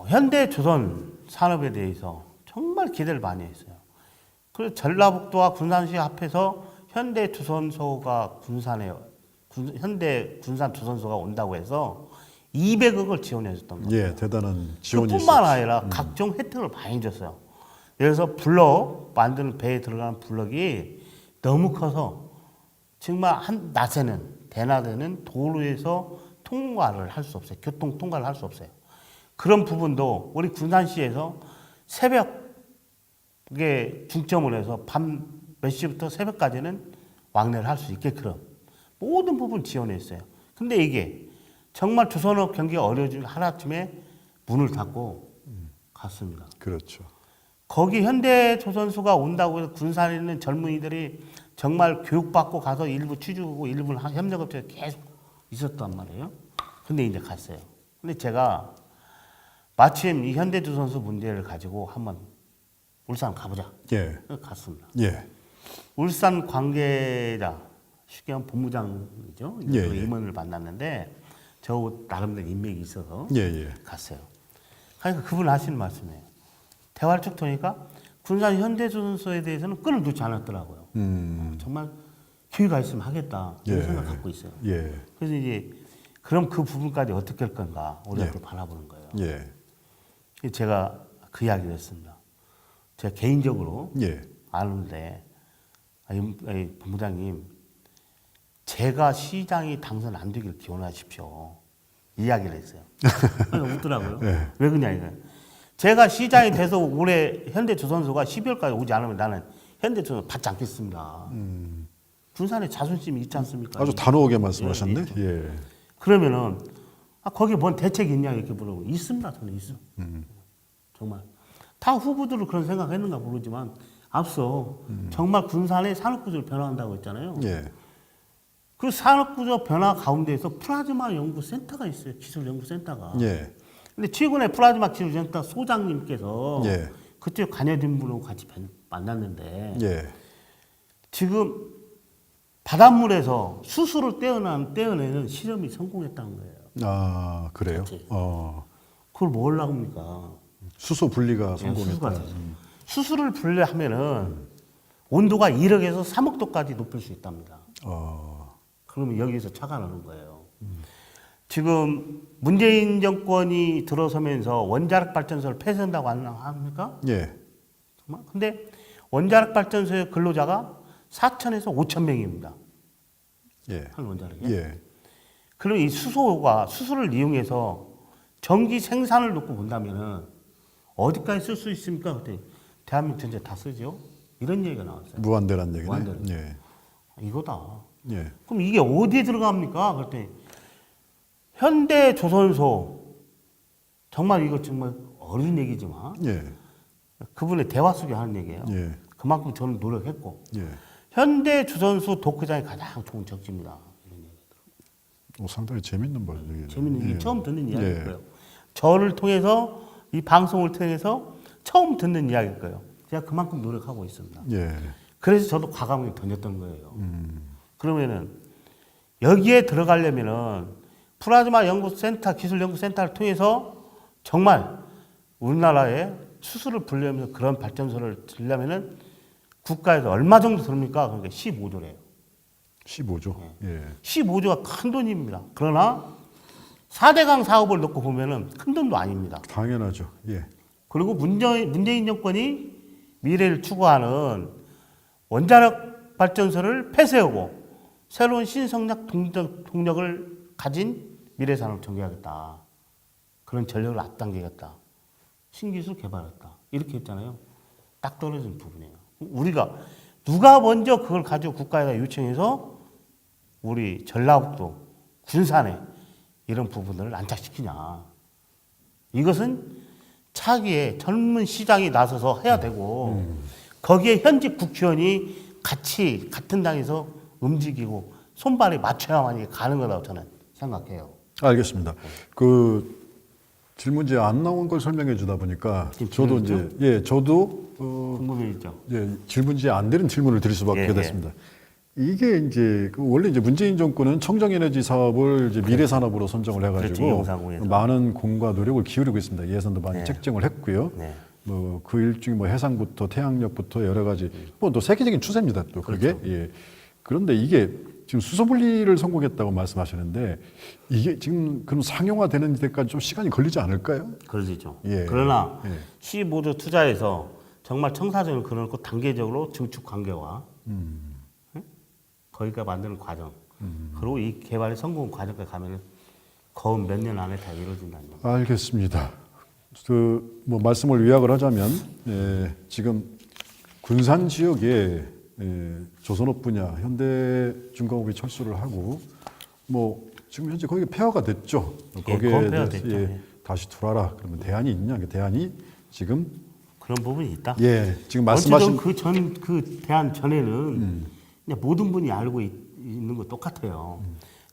현대조선 산업에 대해서 정말 기대를 많이 했어요. 그래서 전라북도와 군산시 합해서 현대조선소가 현대 군산조선소가 온다고 해서 200억을 지원해줬던 거예요. 예, 대단한 지원이 그뿐만 있었죠. 아니라 각종 혜택을 많이 줬어요. 예를 들어서 블럭 만드는 배에 들어가는 블럭이 너무 커서 정말 한 낮에는 대낮에는 도로에서 통과를 할 수 없어요. 교통 통과를 할 수 없어요. 그런 부분도 우리 군산시에서 새벽에 중점을 해서 밤 몇 시부터 새벽까지는 왕래를 할 수 있게끔 모든 부분 지원했어요. 근데 이게 정말 조선업 경기가 어려워지면 하루아침에 문을 닫고 갔습니다. 그렇죠. 거기 현대조선소가 온다고 해서 군산에 있는 젊은이들이 정말 교육받고 가서 일부 취직하고 일부 협력업체에 계속 있었단 말이에요. 근데 이제 갔어요. 근데 제가 마침 이 현대조선소 문제를 가지고 한번 울산 가보자. 예, 갔습니다. 예, 울산 관계자, 쉽게 하면 본부장이죠. 예, 그 예. 임원을 만났는데 저 나름대로 인맥이 있어서 예, 예. 갔어요. 그러니까 그분 하시는 말씀이에요. 대화를 쭉 통하니까 군산 현대조선소에 대해서는 끈을 놓지 않았더라고요. 정말 기회가 있으면 하겠다 이런 예. 생각 갖고 있어요. 예, 그래서 이제 그럼 그 부분까지 어떻게 할 건가 우리가 예. 그걸 바라보는 거예요. 예, 제가 그 이야기를 했습니다. 제가 개인적으로 예. 아는데 본부장님 제가 시장이 당선 안 되길 기원하십시오. 이야기를 했어요. 그래서 웃더라고요. 네. 왜 그러냐 이거. 제가 시장이 돼서 올해 현대조선소가 12월까지 오지 않으면 나는 현대조선소 받지 않겠습니다. 군산에 자존심이 있지 않습니까? 아주 단호하게 말씀하셨네. 예, 예, 그러면은 거기에 뭔 대책이 있냐 이렇게 물어보고 있습니다. 저는 있어. 정말 다 후보들은 그런 생각했는가 모르지만 앞서 정말 군산의 산업구조를 변화한다고 했잖아요. 예, 그 산업구조 변화 가운데에서 플라즈마 연구센터가 있어요. 기술연구센터가. 예, 근데 최근에 플라즈마 기술센터 소장님께서 예. 그때 관여된 분하고 같이 만났는데 예, 지금 바닷물에서 수소를 떼어내는 실험이 성공했다는 거예요. 아 그래요. 그렇지. 그걸 뭘 하려고 합니까? 수소 분리가 네, 수소가 성공했다. 되죠. 수소를 분리하면은 온도가 1억에서 3억 도까지 높일 수 있답니다. 그러면 여기서 차가 나는 거예요. 지금 문재인 정권이 들어서면서 원자력 발전소를 폐쇄한다고 안 합니까? 예, 정말? 근데 원자력 발전소의 근로자가 4천에서 5천 명입니다. 예, 한 원자력에. 예, 그럼 이 수소를 이용해서 전기 생산을 놓고 본다면은 어디까지 쓸 수 있습니까? 그때 대한민국 전체 다 쓰죠. 이런 얘기가 나왔어요. 무한대란 얘기네. 무한대로. 예, 이거다. 예, 그럼 이게 어디에 들어갑니까? 그랬더니 현대조선소 정말 이거 정말 어려운 얘기지만 예, 그분의 대화 속에 하는 얘기예요. 예, 그만큼 저는 노력했고 예. 현대조선소 독후장이 가장 좋은 적지입니다. 이런 얘기. 상당히 재밌는 얘기네요. 재밌는 게 예. 처음 듣는 이야기일 예. 거예요. 저를 통해서 이 방송을 통해서 처음 듣는 이야기일 거예요. 제가 그만큼 노력하고 있습니다. 예, 그래서 저도 과감하게 던졌던 거예요. 그러면은 여기에 들어가려면은 플라즈마 연구센터, 기술연구센터를 통해서 정말 우리나라에 수소를 분리하면서 그런 발전소를 들려면은 국가에서 얼마 정도 들습니까? 그러니까 15조래요. 15조. 예, 15조가 큰 돈입니다. 그러나 4대강 사업을 놓고 보면은 큰 돈도 아닙니다. 당연하죠. 예, 그리고 문재인 정권이 미래를 추구하는 원자력 발전소를 폐쇄하고 새로운 신성장 동력을 가진 미래산업을 전개하겠다. 그런 전력을 앞당기겠다. 신기술 개발했다. 이렇게 했잖아요. 딱 떨어진 부분이에요. 우리가 누가 먼저 그걸 가지고 국가에다 요청해서 우리 전라북도, 군산에 이런 부분들을 안착시키냐. 이것은 차기에 젊은 시장이 나서서 해야 되고 거기에 현직 국회의원이 같이 같은 당에서 움직이고 손발이 맞춰야만 이게 가는 거라고 저는 생각해요. 알겠습니다. 그 질문지 안 나온 걸 설명해 주다 보니까 저도 저도 궁금해있죠? 질문지에 안 되는 질문을 드릴 수밖에 예, 예. 됐습니다. 이게 이제 원래 이제 문재인 정권은 청정에너지 사업을 이제 미래 산업으로 선정을 그렇죠. 해가지고 이용상공에서. 많은 공과 노력을 기울이고 있습니다. 예산도 많이 네. 책정을 했고요. 네. 뭐 그 일종의 뭐 해상부터 태양력부터 여러 가지 뭐 또 세계적인 추세입니다. 또 그게 그렇죠. 예. 그런데 이게 지금 수소 분리를 성공했다고 말씀하시는데 이게 지금 그럼 상용화되는 데까지 좀 시간이 걸리지 않을까요? 그러죠. 예. 그러나 예. 시모두 투자해서 정말 청사전을 그려놓고 단계적으로 증축 관계와 응? 거기가 만드는 과정 그리고 이 개발의 성공 과정까지 가면은 거의 몇 년 안에 다 이루어진다는 얘기. 알겠습니다. 그 뭐 말씀을 요약을 하자면 지금 군산 지역에 조선업 분야 현대중공업이 철수를 하고 뭐 지금 현재 거기 폐허가 됐죠. 예, 거기에 거의 대해서 폐허됐죠. 예. 다시 돌아라. 그러면 대안이 있냐? 그 대안이 지금 그런 부분이 있다. 지금 말씀하신 어쨌든 그 대안 전에는 그냥 모든 분이 알고 있는 거 똑같아요.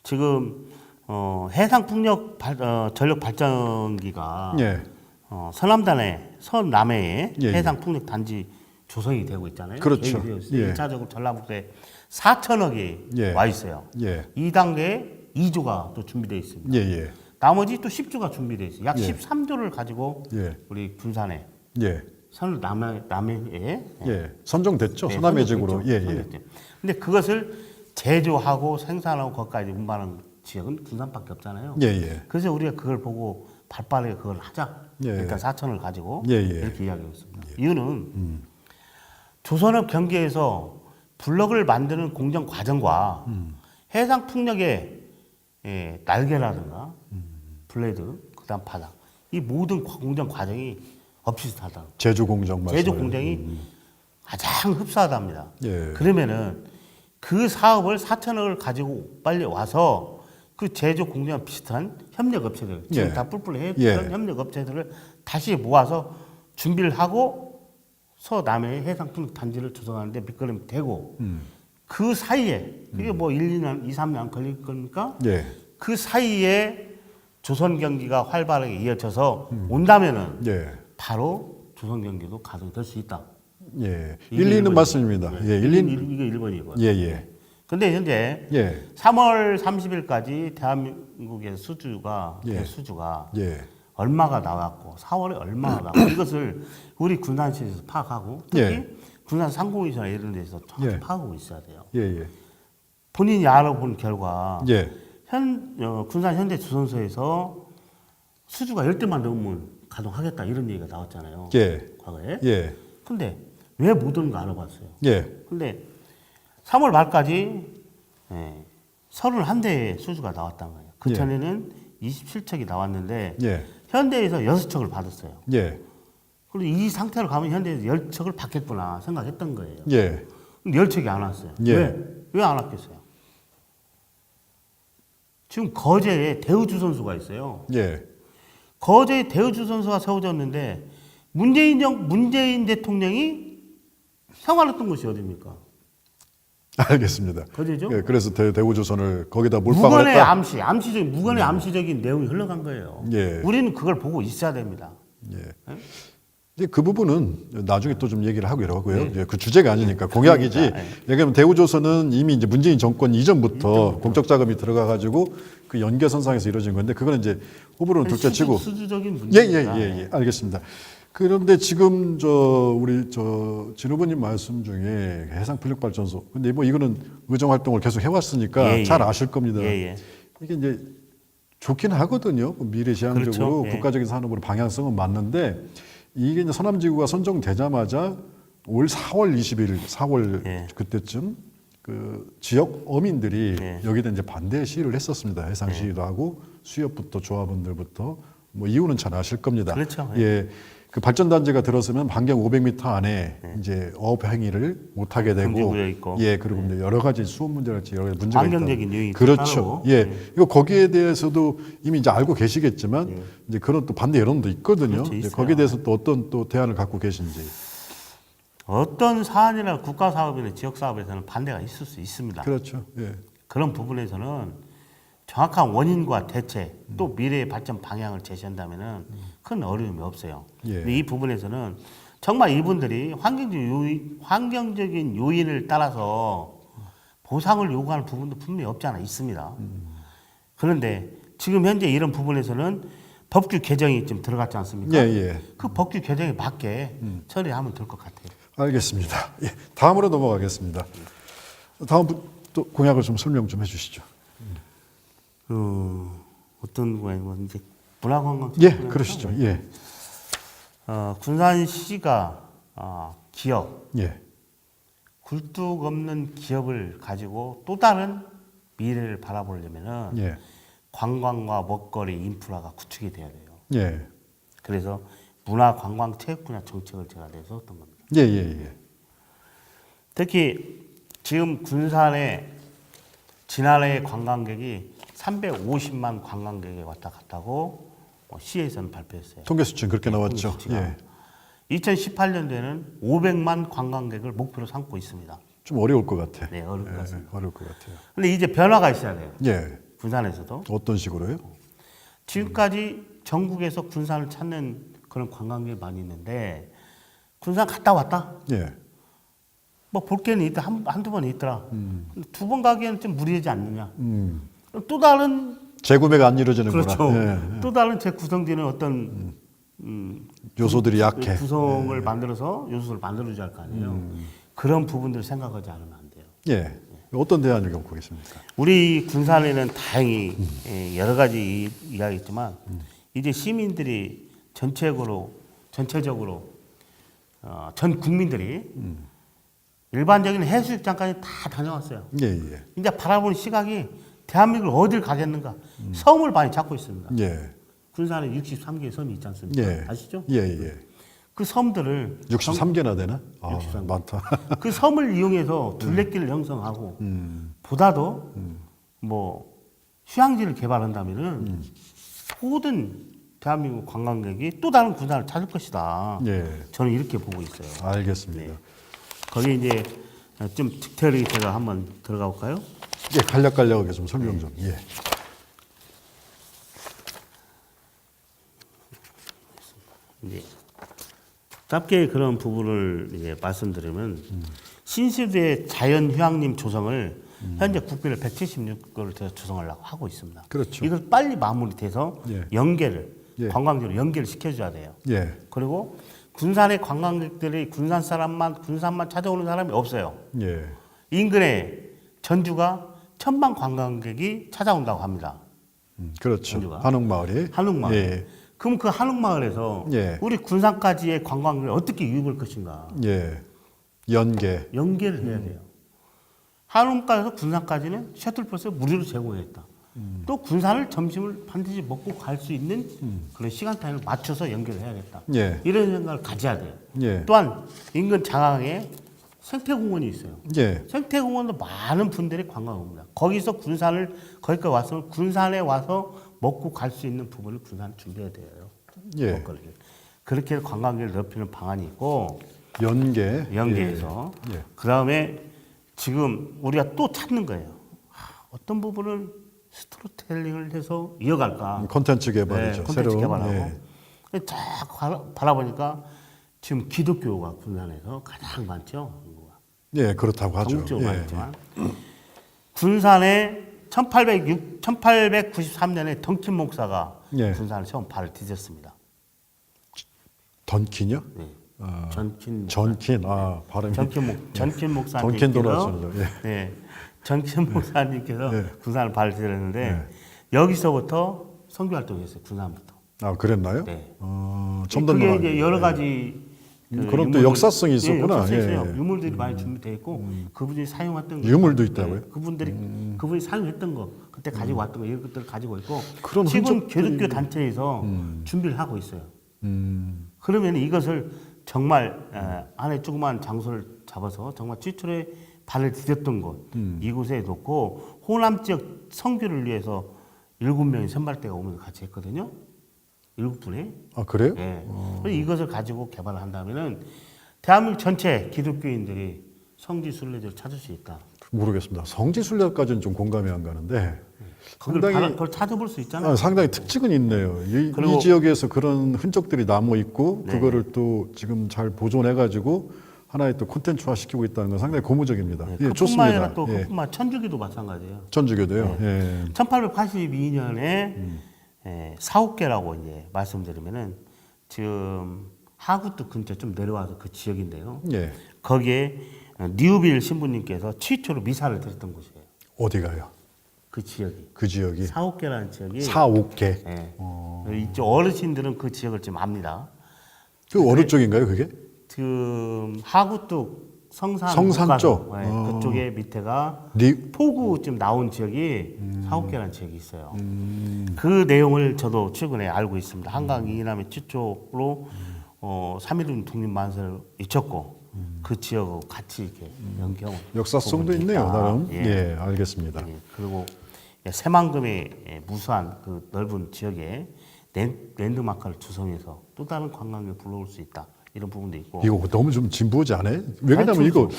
지금 해상 풍력 전력 발전기가 예. 서남해에 예, 해상 풍력 단지 조성이 되고 있잖아요. 그렇죠. 계획이 되어 있어요. 예. 1차적으로 전라북도에 4천억이 예. 와 있어요. 예. 2단계에 2조가 또 준비되어 있습니다. 예. 나머지 또 10조가 준비되어 있어요. 약 예. 13조를 가지고 예. 우리 군산에 예. 서남해에 선정됐죠. 네, 서남해적으로. 선정됐죠. 근데 그것을 제조하고 생산하고 거기까지 운반하는 지역은 군산밖에 없잖아요. 예. 그래서 우리가 그걸 보고 발빠르게 그걸 하자. 예. 일단 4천을 가지고 예. 이렇게 이야기하고 있습니다. 이유는 조선업 경계에서 블럭을 만드는 공정 과정과 해상 풍력의 날개라든가 블레이드, 그다음 바닥 이 모든 공정 과정이 엇비슷하다. 제조 공정 말씀. 제조 공정이 가장 흡사하답니다. 예. 그러면은 그 사업을 4천억을 가지고 빨리 와서 그 제조 공정과 비슷한 협력 업체들 지금 예. 다 뿔뿔해 예. 그런 협력 업체들을 다시 모아서 준비를 하고 서남해 해상풍력 단지를 조성하는데 밑거름이 되고 그 사이에 그게 뭐 1, 2년, 2, 3년 안 걸릴 겁니까? 예. 그 사이에 조선 경기가 활발하게 이어져서 온다면은 예. 바로 조선 경기도 가동될 수 있다. 예. 이게 1, 2는 1번이죠. 맞습니다. 예. 1, 2. 이게 1번이고요. 예. 근데 현재 예. 3월 30일까지 대한민국의 수주가 예. 수주가 예. 얼마가 나왔고 4월에 얼마가 나왔고 이것을 우리 군산시에서 파악하고 특히 예. 군산 상공위성이나 이런 데서 정확히 예. 파악하고 있어야 돼요. 예. 본인이 알아본 결과 예. 군산 현대주선소에서 수주가 10대만 넘으면 가동하겠다 이런 얘기가 나왔잖아요. 예. 과거에. 예. 근데 왜 못 오는 거 알아봤어요. 예. 근데 3월 말까지 31대의 수주가 나왔다는 거예요. 그 예. 전에는 27척이 나왔는데 예. 현대에서 6척을 받았어요. 예. 그리고 이 상태로 가면 현대에서 10척을 받겠구나 생각했던 거예요. 예. 근데 10척이 안 왔어요. 예. 왜 안 왔겠어요? 지금 거제에 대우주선소가 있어요. 예. 거제에 대우주선소가 세워졌는데 문재인 대통령이 생활했던 곳이 어디입니까? 알겠습니다. 거제죠? 예. 그래서 대우조선을 거기다 몰빵을 무관의 했다. 무관의 암시적인 내용이 흘러간 거예요. 예. 우리는 그걸 보고 있어야 됩니다. 예. 이제 그 부분은 나중에 또 좀 얘기를 하고요. 네. 예, 그 주제가 아니니까 공약이지. 그러니까, 얘기하면 대우조선은 이미 이제 문재인 정권 이전부터 공적 자금이 들어가 가지고 그 연계선상에서 이루어진 건데 그거는 이제 후보로는 둘째치고. 수주적인 문제입니다. 예. 알겠습니다. 그런데 지금 우리 진 후보님 말씀 중에 해상 풍력 발전소. 근데 뭐 이거는 의정 활동을 계속 해왔으니까 예. 잘 아실 겁니다. 예. 이게 이제 좋긴 하거든요. 미래지향적으로 그렇죠. 예. 국가적인 산업으로 방향성은 맞는데 이게 이제 서남지구가 선정되자마자 올 4월 20일, 4월 예. 그때쯤 그 지역 어민들이 예. 여기다 이제 반대 시위를 했었습니다. 해상 시위도 하고 수협부터 조합원들부터 뭐 이유는 잘 아실 겁니다. 그렇죠. 예. 그 발전단지가 들어서면 반경 500m 안에 이제 어업 행위를 못 하게 되고 금지구역 있고. 예, 그리고 이제 여러 가지 수업 문제랄지 여러 가지 문제가 있다. 환경적인 요인이 그렇죠. 따르고. 예. 이거 거기에 대해서도 이미 이제 알고 계시겠지만 이제 그런 또 반대 여론도 있거든요. 그렇죠, 이제 있어요. 거기에 대해서 또 어떤 또 대안을 갖고 계신지. 어떤 사안이나 국가 사업이나 지역 사업에서는 반대가 있을 수 있습니다. 그렇죠. 예. 그런 부분에서는 정확한 원인과 대책 또 미래의 발전 방향을 제시한다면은 큰 어려움이 없어요. 예. 근데 이 부분에서는 정말 이분들이 환경적인 요인을 따라서 보상을 요구하는 부분도 분명히 없지 않아 있습니다. 그런데 지금 현재 이런 부분에서는 법규 개정이 좀 들어갔지 않습니까? 예, 예. 그 법규 개정에 맞게 처리하면 될 것 같아요. 알겠습니다. 예, 다음으로 넘어가겠습니다. 다음 또 공약을 좀 설명 좀 해주시죠. 어떤 거예요? 이제 문화관광. 예, 그러시죠. 예, 군산시가 기업, 예, 굴뚝 없는 기업을 가지고 또 다른 미래를 바라보려면은 예, 관광과 먹거리 인프라가 구축이 돼야 돼요. 예, 그래서 문화, 관광, 체육 분야 정책을 제가 내세웠던 겁니다. 예, 예, 예. 특히 지금 군산에 지난해 관광객이 350만 관광객이 왔다 갔다고 시에서는 발표했어요. 통계 수치 그렇게 나왔죠. 수치가. 예, 2018년도에는 500만 관광객을 목표로 삼고 있습니다. 좀 어려울 것 같아. 네, 어려울 것 같습니다. 어려울 것 같아요. 근데 이제 변화가 있어야 돼요. 예, 군산에서도. 어떤 식으로요? 지금까지 전국에서 군산을 찾는 그런 관광객이 많이 있는데 군산 갔다 왔다? 예, 뭐 볼 게는 있다. 한두 번 있더라. 두 번 가기에는 좀 무리하지 않느냐. 또 다른 재구매가 안 이루어지는구나. 그렇죠. 예, 또 다른 재구성되는 어떤 요소들이 약해. 구성을 만들어서 요소를 만들어줘야 할 거 아니에요. 그런 부분들을 생각하지 않으면 안 돼요. 예, 어떤 대안을 갖고 계십니까? 우리 군산에는 다행히 여러 가지 이야기했지만 이제 시민들이 전체적으로 전 국민들이 일반적인 해수욕장까지 다 다녀왔어요. 예, 예, 이제 바라보는 시각이 대한민국을 어딜 가겠는가? 섬을 많이 찾고 있습니다. 예, 군산에 63개의 섬이 있지 않습니까? 예, 아시죠? 예, 예. 그 섬들을 63개나 되나? 63 개. 많다. 그 섬을 이용해서 둘레길을 형성하고 보다도 뭐 휴양지를 개발한다면은 모든 대한민국 관광객이 또 다른 군산을 찾을 것이다. 예, 저는 이렇게 보고 있어요. 알겠습니다. 네. 거기 이제 좀 디테일하게 제가 한번 들어가 볼까요? 예, 간략하게 좀 설명 좀. 예, 이제 짧게 그런 부분을 이제 말씀드리면 신시도의 자연휴양림 조성을 현재 국비를 176개를 조성하려고 하고 있습니다. 그렇죠. 이걸 빨리 마무리돼서 예. 연계를 예. 관광지로 연계를 시켜줘야 돼요. 예, 그리고 군산의 관광객들이 군산만 찾아오는 사람이 없어요. 예, 인근에 전주가 1000만 관광객이 찾아온다고 합니다. 그렇죠. 전주가. 한옥마을이. 한옥마을. 예, 그럼 그 한옥마을에서 예. 우리 군산까지의 관광객을 어떻게 유입할 것인가? 예, 연계. 연계를 해야 돼요. 한옥마을에서 군산까지는 셔틀버스를 무료로 제공했다. 또 군산을 점심을 반드시 먹고 갈 수 있는 그런 시간타임을 맞춰서 연결을 해야겠다. 예, 이런 생각을 가져야 돼요. 예, 또한 인근 장항에 생태공원이 있어요. 예, 생태공원도 많은 분들이 관광 옵니다. 거기까지 와서 군산에 와서 먹고 갈 수 있는 부분을 군산에 준비해야 돼요. 예. 먹거리를. 그렇게 관광객을 넓히는 방안이 있고 예, 연계해서 예. 그 다음에 지금 우리가 또 찾는 거예요. 어떤 부분을 스토리텔링을 해서 이어갈까? 콘텐츠 개발이죠. 네, 콘텐츠 새로운. 개발하고 예. 쫙 바라보니까 지금 기독교가 군산에서 가장 많죠. 인구가. 예, 그렇다고 하죠. 전국적으로 예, 많지만 군산에 1893년에 던킨 목사가 예. 군산에 처음 발을 디뎠습니다. 던킨이요? 네. 아, 전킨 전킨. 아, 발음이. 전킨 목사님께서 던킨 돌아왔죠. 예. 네, 전킨 목사님께서 네. 군산을 발을 디뎠는데 네. 여기서부터 선교 활동했어요. 군산부터. 아, 그랬나요? 네. 처음 그게 듣는 이제 여러 가지 그런 또 역사성이 있었구나. 예, 역사성이 있어요. 예, 예. 유물들이 많이 준비되어 있고 그분이 사용했던 거. 유물도 있다고요? 그분이 사용했던 거, 그때 가지고 왔던 거 이런 것들을 가지고 있고 그런 지금 흔적들이- 기독교 단체에서 준비를 하고 있어요. 음, 그러면 이것을 정말 안에 조그마한 장소를 잡아서 정말 최초에 발을 디뎠던 곳 이곳에 놓고 호남 지역 선교를 위해서 7명의 선발대가 오면서 같이 했거든요. 7분에. 아, 그래요? 예. 그래서 이것을 가지고 개발을 한다면은 대한민국 전체 기독교인들이 성지 순례지를 찾을 수 있다. 모르겠습니다. 성지순례까지는 좀 공감이 안 가는데 그걸 찾아볼 수 있잖아요. 상당히 특징은 있네요. 그리고- 이 지역에서 그런 흔적들이 남아 있고 네. 그거를 또 지금 잘 보존해 가지고 하나의 또 콘텐츠화 시키고 있다는 건 상당히 고무적입니다. 네, 예, 그뿐만 좋습니다. 아니라 또 예. 그뿐만 천주교도 마찬가지예요. 전주교도요. 예. 1882년에 사옥계라고 이제 말씀드리면은 지금 하구뚝 근처 좀 내려와서 그 지역인데요. 예. 거기에 뉴빌 신부님께서 최초로 미사를 드렸던 곳이에요. 어디가요? 그 지역이. 그 지역이 사옥계라는 지역이. 사옥계. 예. 이쪽 어르신들은 그 지역을 좀 압니다. 그 어느 쪽인가요, 그게? 지금 하구뚝 성산 성산 쪽. 네, 그쪽에 밑에가 리... 포구쯤 나온 지역이 사옥계라는 지역이 있어요. 그 내용을 저도 최근에 알고 있습니다. 한강 이남의 최초로 3.1운 독립만세를 잊혔고 그 지역하고 같이 이렇게 연결. 역사성도 있네요, 나름. 예, 알겠습니다. 예, 그리고 새만금의 무수한 그 넓은 지역에 랜드마크를 조성해서 또 다른 관광객을 불러올 수 있다. 이런 부분도 있고. 이거 너무 좀 진부하지 않아요? 왜냐면 이거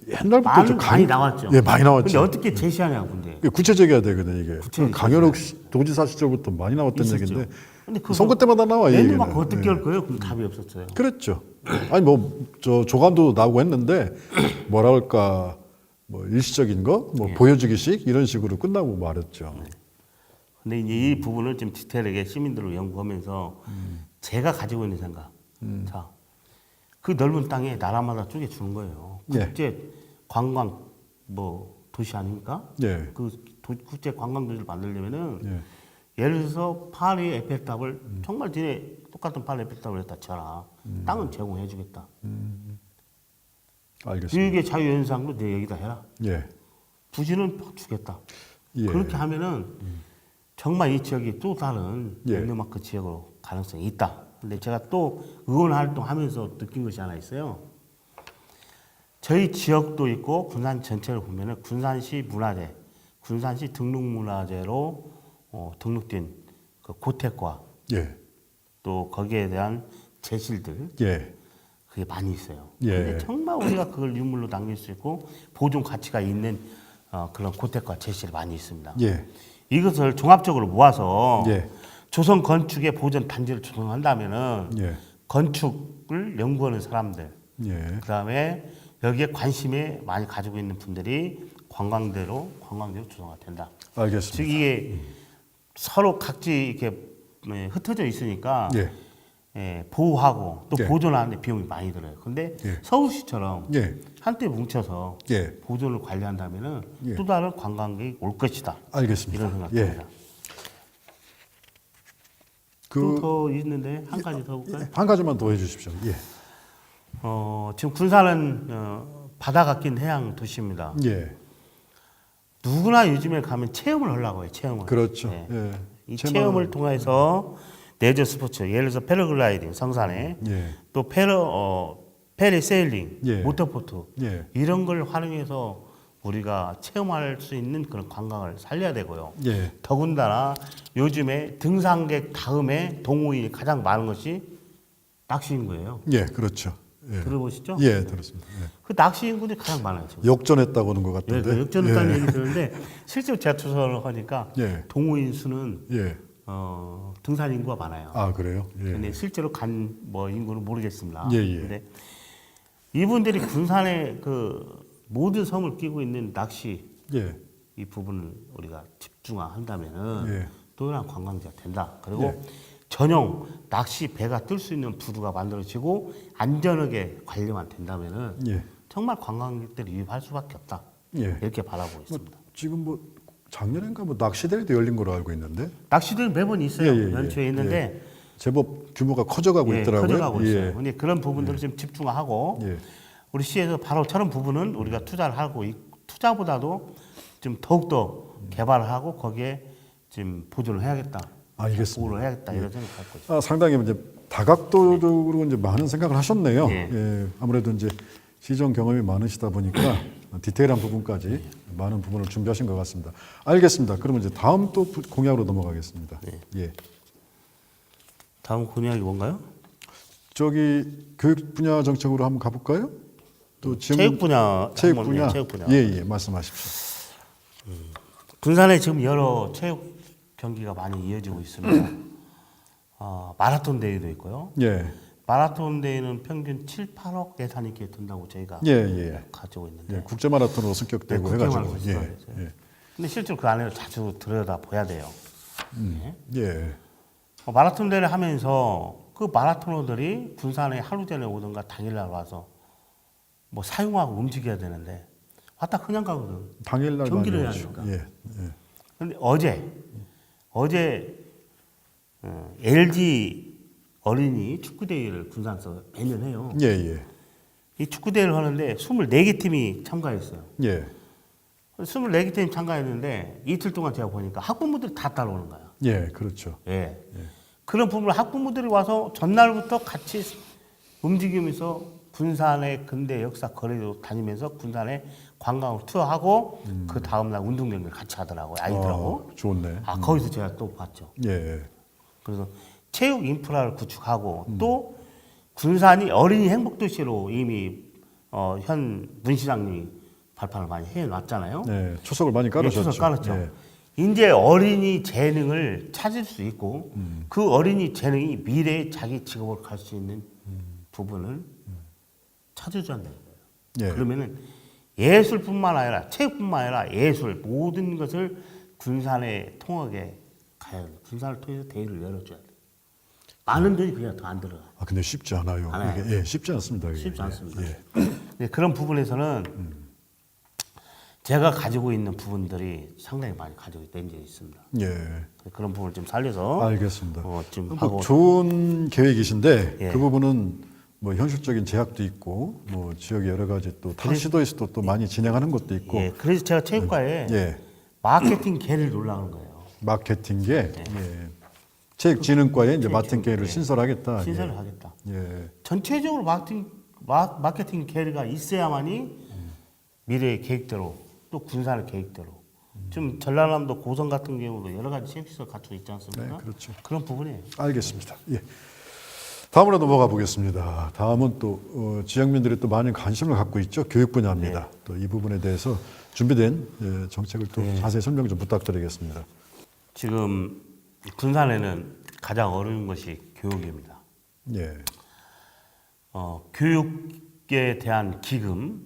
옛날부터 많이, 좀 많이 나왔죠. 예, 많이 나왔죠. 근데 어떻게 제시하냐고 근데. 이게 구체적이어야 되거든 이게. 구체적이어야 강현욱 도지사 시절부터 많이 나왔던 있었죠. 얘기인데 근데 그 선거 때마다 나와 이 얘기는. 랜드마크 어떻게 할 거예요? 그럼 답이 없었어요. 그랬죠. 아니 뭐 저 조감도 나오고 했는데 뭐라 할까 뭐 일시적인 거, 뭐 보여주기식 이런 식으로 끝나고 말았죠. 근데 이제 이 부분을 좀 디테일하게 시민들로 연구하면서 제가 가지고 있는 생각. 자, 그 넓은 땅에 나라마다 쪼개 주는 거예요. 예. 국제 관광 뭐 도시 아닙니까? 예. 그 국제 관광 도시를 만들려면은 예. 예를 들어서 파리 에펠탑을 정말 뒤에 똑같은 파리 에펠탑을 했다 쳐라. 땅은 제공해 주겠다. 알겠습니다. 이게 자유연상도 내 여기다 해라. 예. 부지는 주겠다. 예. 그렇게 하면은 정말 이 지역이 또 다른 예. 랜드마크 지역으로 가능성이 있다. 근데 제가 또 의원 활동하면서 느낀 것이 하나 있어요. 저희 지역도 있고 군산 전체를 보면은 군산시 문화재, 군산시 등록문화재로 등록된 그 고택과 예. 또 거기에 대한 제실들 예. 그게 많이 있어요. 예. 근데 정말 우리가 그걸 유물로 남길 수 있고 보존 가치가 있는 그런 고택과 제실이 많이 있습니다. 예. 이것을 종합적으로 모아서 예. 조선 건축의 보존 단지를 조성한다면은 예. 건축을 연구하는 사람들, 예. 그다음에 여기에 관심이 많이 가지고 있는 분들이 관광대로 조성가 된다. 알겠습니다. 즉 이게 서로 각지 이렇게 흩어져 있으니까 보호하고 또 예. 보존하는데 비용이 많이 들어요. 근데 예. 서울시처럼 예. 한때 뭉쳐서 예. 보존을 관리한다면은 예. 또 다른 관광객이 올 것이다. 알겠습니다. 이런 생각입니다. 그 더 있는데 한 가지 더 볼까요? 한 가지만 더 해주십시오. 예. 지금 군산은 바다가 낀 해양 도시입니다. 예. 누구나 요즘에 가면 체험을 하려고 해요. 체험을. 그렇죠. 네. 예. 이 체험을 통해서 레저 스포츠, 예를 들어서 패러글라이딩, 성산에 예. 또 페리세일링, 예. 모터보트 예. 이런 걸 활용해서 우리가 체험할 수 있는 그런 관광을 살려야 되고요. 예. 더군다나 요즘에 등산객 다음에 동호인이 가장 많은 것이 낚시인 거예요. 예. 그렇죠. 예. 들어보시죠? 예, 들었습니다. 예. 그 낚시 인구들이 가장 많아요. 지금. 역전했다고 하는 것 예, 같은데. 그 역전했다는 얘기 들었는데 실제로 제가 조사를 하니까 예. 동호인 수는 예. 등산 인구가 많아요. 아, 그래요? 예. 근데 실제로 간 뭐 인구는 모르겠습니다. 예, 예. 근데 이분들이 군산에 그 모든 섬을 끼고 있는 낚시 예. 이 부분을 우리가 집중화한다면은 예. 또 다른 관광지가 된다. 그리고 예. 전용 낚시 배가 뜰 수 있는 부두가 만들어지고 안전하게 관리만 된다면은 예. 정말 관광객들이 유입할 수밖에 없다. 예. 이렇게 바라보고 있습니다. 지금 뭐 작년인가 뭐 낚시대회도 열린 거로 알고 있는데 낚시들은 매번 있어요. 예, 예, 예. 연초에 있는데 제법 규모가 커져가고 예, 있더라고요. 커져가고 예. 있어요. 근데 그런 부분들을 좀 집중하고 예. 우리 시에서 바로 저런 부분은 우리가 투자를 하고 투자보다도 좀 더욱더 개발을 하고 거기에 지금 보존을 해야겠다. 알겠습니다. 보호를 해야겠다 이런 생각을 갖고 있습니다. 상당히 이제 다각도적으로 이제 많은 생각을 하셨네요. 예. 예. 아무래도 이제 시정 경험이 많으시다 보니까 디테일한 부분까지 많은 부분을 준비하신 것 같습니다. 알겠습니다. 그러면 이제 다음 또 공약으로 넘어가겠습니다. 예. 다음 공약이 뭔가요? 저기 교육 분야 정책으로 한번 가볼까요? 또 체육 분야. 체육 한번, 분야. 예, 체육 분야. 예, 말씀하십시오. 군산에 지금 여러 체육 경기가 많이 이어지고 있습니다. 마라톤 대회도 있고요. 예. 마라톤 대회는 평균 7, 8억 예산이 이렇게 든다고 저희가 예, 예. 가지고 있는데. 예, 국제 마라톤으로 승격되고 네, 해가지고. 국제 마라톤 예, 예. 근데 실제로 그 안에를 자주 들여다 봐야 돼요. 네. 예. 마라톤 대회를 하면서 그 마라토너들이 군산에 하루 전에 오든가 당일날 와서 뭐 사용하고 움직여야 되는데 왔다 그냥 가거든. 당일날 경기를 많이 해야 오죠. 하니까. 예, 예. 근데 어제 LG 어린이 축구 대회를 군산에서 매년 해요. 예, 예. 이 축구 대회를 하는데 24개 팀이 참가했어요. 예. 24개 팀이 참가했는데 이틀 동안 제가 보니까 학부모들이 다 따라오는 거야. 예, 그렇죠. 예. 그런 부분을 학부모들이 와서 전날부터 같이 움직이면서 군산의 근대 역사 거리로 다니면서 군산의 관광을 투어하고 그 다음날 운동 경기를 같이 하더라고요. 아이들하고. 좋네. 거기서 제가 또 봤죠. 예. 그래서 체육 인프라를 구축하고 또 군산이 어린이 행복도시로 이미 현 문시장님이 발판을 많이 해놨잖아요. 예, 초석을 많이 깔으셨죠. 초석 깔았죠. 예. 이제 어린이 재능을 찾을 수 있고 그 어린이 재능이 미래에 자기 직업으로 갈 수 있는 부분을 찾아줘야 되는 거예요. 예. 그러면은 예술뿐만 아니라 체육뿐만 아니라 예술 모든 것을 군산에 통하게 가야 돼요. 군산을 통해서 대회를 열어줘야 돼요. 많은 돈이 그냥 더 안 들어가. 아, 근데 쉽지 않아요. 안 해요. 이게, 예, 쉽지 않습니다. 이게. 쉽지 않습니다. 예. 네, 그런 부분에서는 제가 가지고 있는 부분들이 상당히 많이 가지고 있는 게 있습니다. 예. 그런 부분을 좀 살려서 알겠습니다. 좀 뭐 하고 좋은 계획이신데 예. 그 부분은 뭐 현실적인 제약도 있고 뭐 지역의 여러 가지 또 타시도에서도 또 많이 진행하는 것도 있고 예, 그래서 제가 체육과에 예. 마케팅 계를 올라가는 거예요. 마케팅계 예. 체육진흥과에 이제 마케팅계를 신설하겠다. 신설을 하겠다. 예. 전체적으로 마케팅 계가 있어야만이 미래의 계획대로 또 군산의 계획대로 지금 전라남도 고성 같은 경우도 여러 가지 체육시설 갖추고 있지 않습니까? 네, 그렇죠. 그런 부분이에요. 알겠습니다. 예. 다음으로 넘어가 보겠습니다. 다음은 또 지역민들이 또 많은 관심을 갖고 있죠. 교육 분야입니다. 또 이 부분에 대해서 준비된 정책을 또 자세히 설명 좀 부탁드리겠습니다. 지금 군산에는 가장 어려운 것이 교육입니다. 예. 교육에 대한 기금,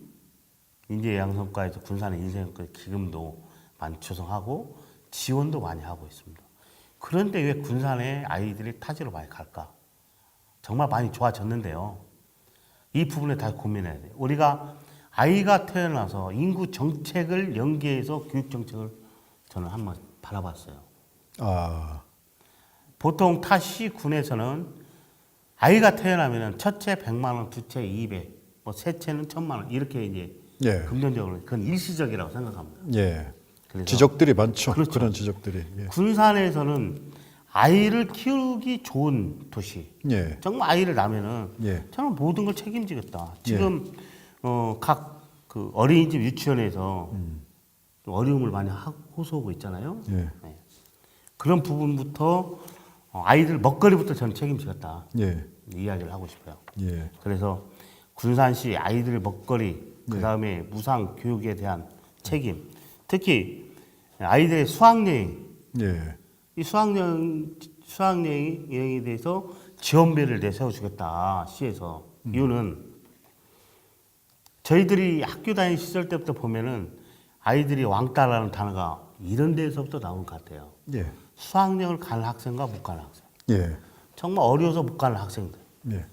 인재양성과에서 군산의 인재양성 기금도 많이 조성하고 지원도 많이 하고 있습니다. 그런데 왜 군산의 아이들이 타지로 많이 갈까? 정말 많이 좋아졌는데요. 이 부분에 다시 고민해야 돼요. 우리가 아이가 태어나서 인구 정책을 연계해서 교육 정책을 저는 한번 바라봤어요. 아, 보통 타 시군에서는 아이가 태어나면 첫째 100만 원, 두째 200, 뭐 셋째는 1000만 원 이렇게 이제 예. 금전적으로 그건 일시적이라고 생각합니다. 예. 그래서 지적들이 많죠. 그렇죠. 그런 지적들이. 예. 군산에서는 아이를 키우기 좋은 도시. 예. 정말 아이를 낳으면은 예. 저는 모든 걸 책임지겠다. 지금 각 그 어린이집 유치원에서 좀 어려움을 많이 호소하고 있잖아요. 예. 네. 그런 부분부터 아이들 먹거리부터 저는 책임지겠다. 예. 이야기를 하고 싶어요. 예. 그래서 군산시 아이들 먹거리, 그 다음에 무상 교육에 대한 책임, 특히 아이들의 수학여행, 예. 이 수학여행에 대해서 지원비를 내세워주겠다, 시에서. 이유는 저희들이 학교 다니는 시절 때부터 보면은 아이들이 왕따라는 단어가 이런 데서부터 나온 것 같아요. 예. 수학여행을 가는 학생과 못 가는 학생. 예. 정말 어려워서 못 가는 학생들. 예.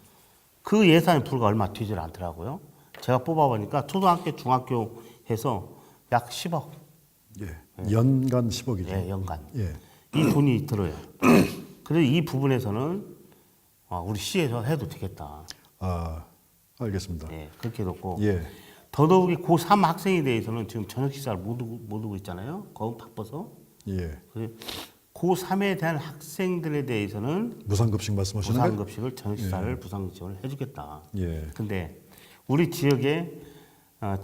그 예산이 불과 얼마 되질 않더라고요. 제가 뽑아보니까 초등학교, 중학교 해서 약 10억. 예. 연간 10억이죠. 예, 연간. 예. 이 돈이 들어요. 그래서 이 부분에서는 우리 시에서 해도 되겠다. 아, 알겠습니다. 예, 그렇게 놓고. 예. 더더욱이 고3 학생에 대해서는 지금 저녁 식사를 못 오고 있잖아요. 거의 바빠서. 예. 고3에 대한 학생들에 대해서는 무상급식 말씀하시는 거예요? 무상급식을 저녁 식사를 무상급식을 해주겠다. 예. 근데 우리 지역에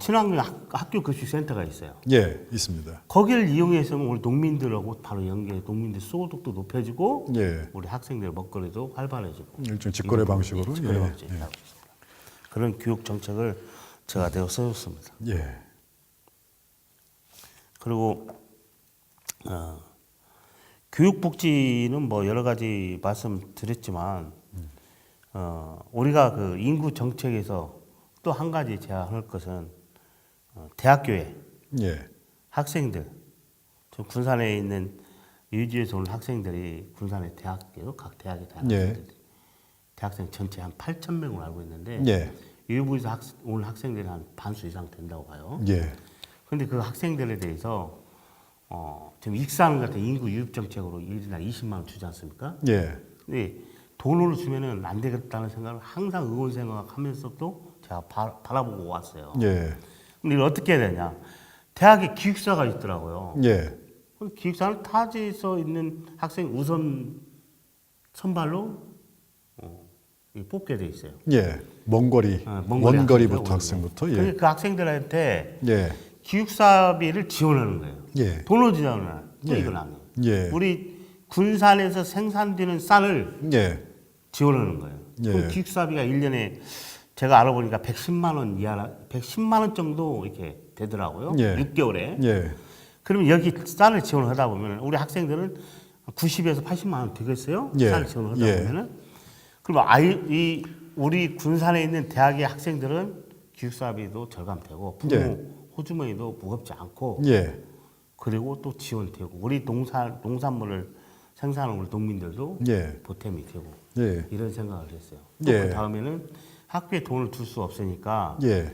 친환경 학교 급식 센터가 있어요. 예, 있습니다. 거기를 이용해서 우리 농민들하고 바로 연계, 농민들 소득도 높여지고 예. 우리 학생들 먹거리도 활발해지고 일종 직거래 방식으로. 직거래 예. 방식이 있다고 있습니다. 그런 교육 정책을 제가 내어 세웠습니다. 예. 그리고 교육복지는 뭐 여러 가지 말씀드렸지만 우리가 그 인구 정책에서 또 한 가지 제안할 것은 대학교에 예. 학생들, 저 군산에 있는 유지에서 온 학생들이 군산의 대학교, 각 대학의 대학생 전체 한 8천 명으로 알고 있는데 예. 유부에서 온 학생들이 한 반수 이상 된다고 봐요. 예. 그런데 그 학생들에 대해서 지금 익사하는 것 같은 인구 유입 정책으로 1인당 20만 원 주지 않습니까? 예. 근데 돈으로 주면은 안 되겠다는 생각을 항상 의원 생각하면서도 제가 바라보고 왔어요. 예. 근데 이걸 어떻게 해야 되냐? 대학에 기숙사가 있더라고요. 예. 그 기숙사는 타지에서 있는 학생 우선 선발로 뽑게 돼 있어요. 예. 먼 거리. 먼 거리 원거리부터 학생부터. 예. 그 학생들한테 예. 기숙사비를 지원하는 거예요. 예. 돈으로 지원을 또 예. 이건 아니에요. 예. 우리 군산에서 생산되는 쌀을 예. 지원하는 거예요. 예. 그럼 기숙사비가 1년에 제가 알아보니까 110만 원 이하, 110만 원 정도 이렇게 되더라고요. 예. 6개월에. 예. 그러면 여기 쌀을 지원을 하다 보면 우리 학생들은 90에서 80만 원 되겠어요? 예. 쌀을 지원을 하다 예. 보면은. 그럼 우리 군산에 있는 대학의 학생들은 기숙사비도 절감되고 부모 예. 호주머니도 무겁지 않고 예. 그리고 또 지원되고 우리 농산물을 생산하는 우리 농민들도 예. 보탬이 되고 예. 이런 생각을 했어요. 또 예. 그 다음에는 학교에 돈을 줄 수 없으니까 예.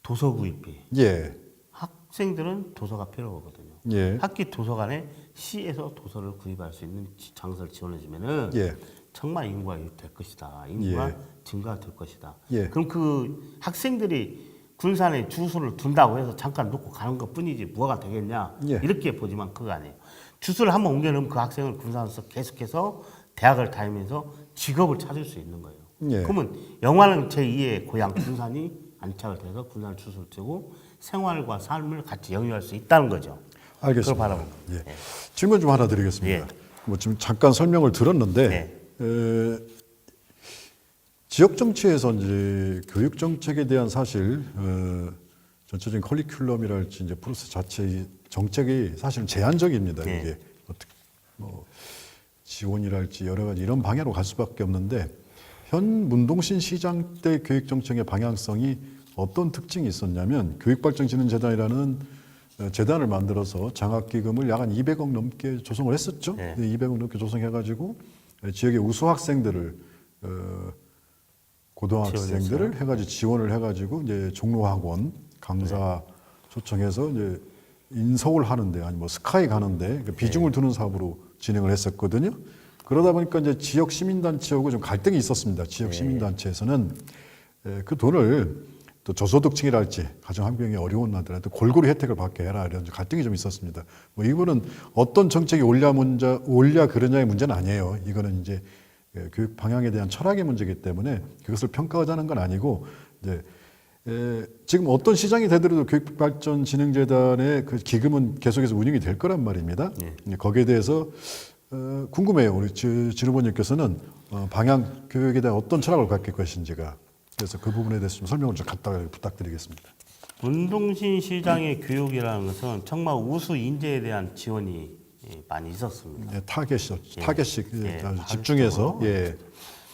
도서 구입비. 예. 학생들은 도서가 필요하거든요. 예. 학기 도서관에 시에서 도서를 구입할 수 있는 장소를 지원해주면은 예. 정말 인구가 될 것이다. 인구가 예. 증가될 것이다. 예. 그럼 그 학생들이 군산에 주소를 둔다고 해서 잠깐 놓고 가는 것 뿐이지 뭐가 되겠냐. 예. 이렇게 보지만 그거 아니에요. 주소를 한번 옮겨놓으면 그 학생을 군산에서 계속해서 대학을 다니면서 직업을 찾을 수 있는 거예요. 예. 그러면 영화는 제2의 고향 군산이 안착을 돼서 군산 주소를 두고 생활과 삶을 같이 영위할 수 있다는 거죠. 알겠습니다. 그걸 바라봅니다. 예. 질문 좀 하나 드리겠습니다. 예. 뭐 지금 잠깐 설명을 들었는데 지역 정치에서 이제 교육 정책에 대한 사실 전체적인 커리큘럼이랄지 이제 프로세스 자체 정책이 사실은 제한적입니다. 예. 이게 어떻게 뭐 지원이랄지 여러 가지 이런 방향으로 갈 수밖에 없는데 현 문동신 시장 때 교육 정책의 방향성이 어떤 특징이 있었냐면 교육발전진흥재단이라는 재단을 만들어서 장학기금을 약 한 200억 넘게 조성을 했었죠. 네. 200억 넘게 조성해가지고 지역의 우수 학생들을 고등학생들을 해가지고 지원을 해가지고 이제 종로학원 강사 초청해서 이제 인서울 하는데 아니 뭐 스카이 가는데 비중을 두는 사업으로 진행을 했었거든요. 그러다 보니까 이제 지역 시민단체하고 좀 갈등이 있었습니다. 지역 시민단체에서는 그 돈을 또 저소득층이랄지 가정 환경이 어려운 나들한테 골고루 혜택을 받게 해라 이런 갈등이 좀 있었습니다. 뭐 이거는 어떤 정책이 옳냐 그러냐의 문제는 아니에요. 이거는 이제 교육 방향에 대한 철학의 문제이기 때문에 그것을 평가하자는 건 아니고 이제 지금 어떤 시장이 되더라도 교육발전진흥재단의 그 기금은 계속해서 운영이 될 거란 말입니다. 거기에 대해서 궁금해요. 우리 지루보님께서는 방향 교육에 대한 어떤 철학을 갖길 것인지가 그래서 그 부분에 대해서 좀 설명을 좀 간단하게 부탁드리겠습니다. 문동신 시장의 교육이라는 것은 정말 우수 인재에 대한 지원이 많이 있었습니다. 예, 타겟식 예, 집중해서 예.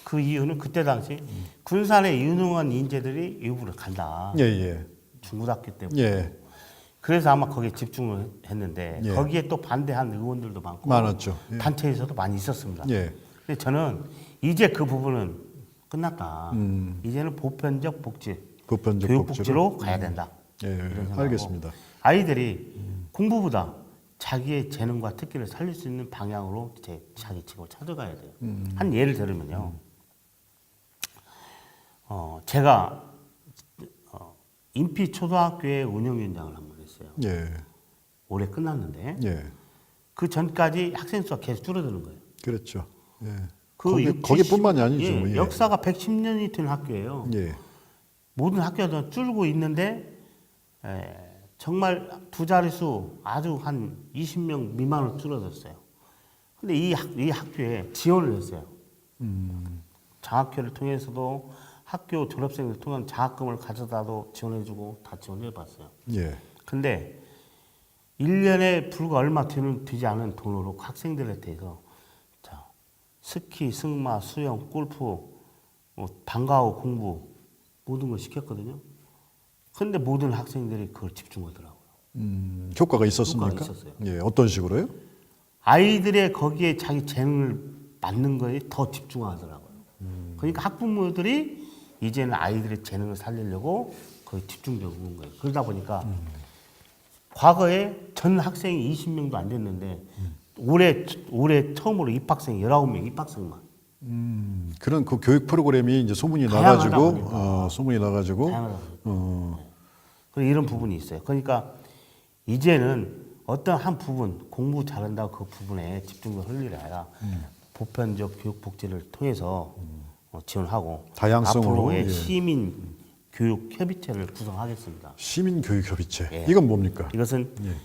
그 이유는 그때 당시 군산에 유능한 인재들이 일부러 간다. 예, 예. 중고등학교 때부터. 예. 그래서 아마 거기에 집중을 했는데 예. 거기에 또 반대한 의원들도 많고 많았죠. 예. 단체에서도 많이 있었습니다. 예. 근데 저는 이제 그 부분은 끝났다. 이제는 보편적 복지, 보편적 교육 복지로? 복지로 가야 된다. 예, 이런 생각하고 알겠습니다. 아이들이 공부보다 자기의 재능과 특기를 살릴 수 있는 방향으로 자기 직업을 찾아가야 돼요. 한 예를 들면요. 제가 인피 초등학교의 운영위원장을 한번 했어요. 예. 올해 끝났는데 예. 그 전까지 학생 수가 계속 줄어드는 거예요. 그렇죠. 예. 그 거기뿐만이 아니죠. 예, 예. 역사가 110년이 된 학교예요. 예. 모든 학교가 줄고 있는데 정말 두 자릿수 아주 한 20명 미만으로 줄어들었어요. 근데 이 학교에 지원을 했어요. 장학회를 통해서도 학교 졸업생을 통한 장학금을 가져다도 지원해주고 다 지원해봤어요. 예. 근데 1년에 불과 얼마 되지 않은 돈으로 학생들에 대해서 스키, 승마, 수영, 골프, 방과후 공부 모든 걸 시켰거든요. 근데 모든 학생들이 그걸 집중하더라고요. 효과가 있었습니까? 효과가 있었어요. 예, 어떤 식으로요? 아이들의 거기에 자기 재능을 맞는 거에 더 집중하더라고요. 그러니까 학부모들이 이제는 아이들의 재능을 살리려고 거의 집중적으로 온 거예요. 그러다 보니까 과거에 전 학생이 20명도 안 됐는데 올해 처음으로 입학생이 19명 입학생만. 그런 그 교육 프로그램이 이제 소문이 다양하다 나가지고 보니까. 소문이 나가지고 다양하다 보니까. 그리고 이런 부분이 있어요. 그러니까 이제는 어떤 한 부분 공부 잘한다고 그 부분에 집중을 할 일이 아니라 보편적 교육 복지를 통해서 지원하고 다양성으로, 앞으로의 예. 시민 교육 협의체를 구성하겠습니다. 시민교육협의체. 예. 이건 뭡니까? 이것은 예.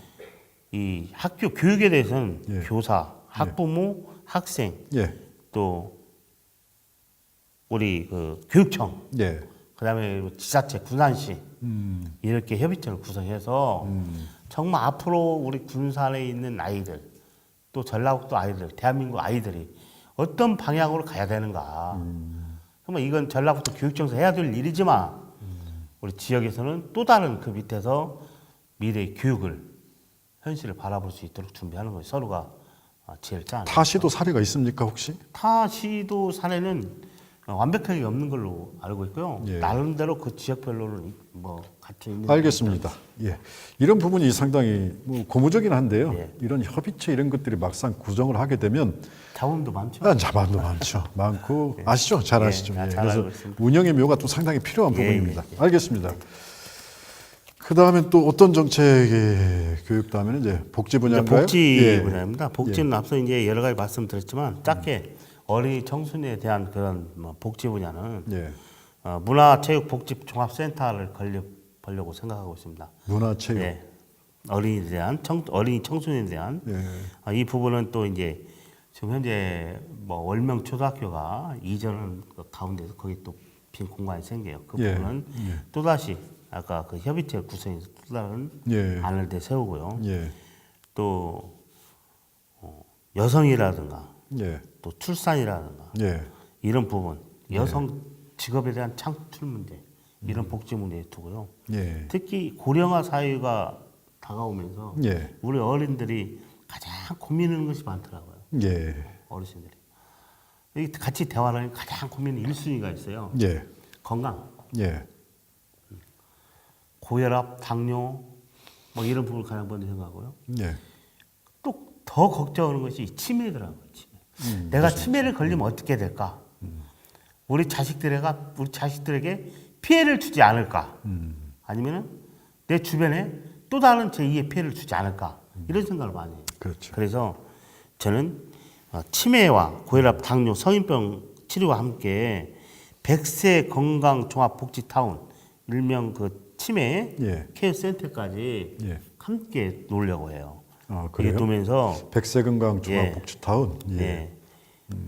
이 학교 교육에 대해서는 예. 교사, 학부모, 학생 예, 또 우리 그 교육청 예, 그다음에 지자체, 군산시 이렇게 협의체를 구성해서 정말 앞으로 우리 군산에 있는 아이들 또 전라북도 아이들, 대한민국 아이들이 어떤 방향으로 가야 되는가. 그러면 이건 전라북도 교육청에서 해야 될 일이지만 우리 지역에서는 또 다른 그 밑에서 미래의 교육을 현실을 바라볼 수 있도록 준비하는 것이 서로가 지혜를 짜는 타시도 사례가 있습니까 혹시? 타 시도 사례는 완벽하게 없는 걸로 알고 있고요. 예. 나름대로 그 지역별로는 뭐 갖춰 있는. 알겠습니다. 예, 이런 부분이 상당히 뭐 고무적이긴 한데요. 예. 이런 협의체 이런 것들이 막상 구성을 하게 되면 자본도 많죠. 자반도 많죠. 많고 아시죠? 잘 아시죠? 예, 예, 잘 그래서 알고 있습니다. 운영의 묘가 또 상당히 필요한 예, 부분입니다. 예, 알겠습니다. 그 다음에 또 어떤 정책의 교육 다음에는 이제 복지 이제 분야인가요? 복지 예. 분야입니다. 복지는 앞서 이제 여러 가지 말씀드렸지만 짧게 어린이 청소년에 대한 그런 뭐 복지 분야는 예. 문화체육복지종합센터를 건립하려고 생각하고 있습니다. 문화체육. 예. 어린이에 대한 어린이 청소년에 대한 예. 이 부분은 또 이제 지금 현재 뭐 월명 초등학교가 이전은 그 가운데서 거기 또 빈 공간이 생겨요. 그 예. 부분은 또 다시 아까 그 협의체 구성해서 또 다른 예. 안을 내세우고요. 예. 또 여성이라든가 예. 또 출산이라든가 예. 이런 부분 여성 직업에 대한 창출 문제 이런 복지 문제에 두고요. 예. 특히 고령화 사회가 다가오면서 예. 우리 어른들이 가장 고민하는 것이 많더라고요. 예. 어르신들이. 이 같이 대화를 하면 가장 고민은 1순위가 있어요. 예. 건강, 예. 고혈압, 당뇨 뭐 이런 부분을 가장 먼저 생각하고요. 예. 또 더 걱정하는 것이 치매더라고요. 치매. 내가 치매를 걸리면 어떻게 될까? 우리 자식들에게 피해를 주지 않을까? 아니면은 내 주변에 또 다른 제2의 피해를 주지 않을까? 이런 생각을 많이 해요. 그렇죠. 그래서 저는 치매와 고혈압, 당뇨, 성인병 치료와 함께 100세 건강 종합 복지 타운 일명 그 치매 예. 케어 센터까지 예. 함께 놓으려고 해요. 아, 이게 그래요? 놓으면서 백세건강 종합복지타운. 예. 예.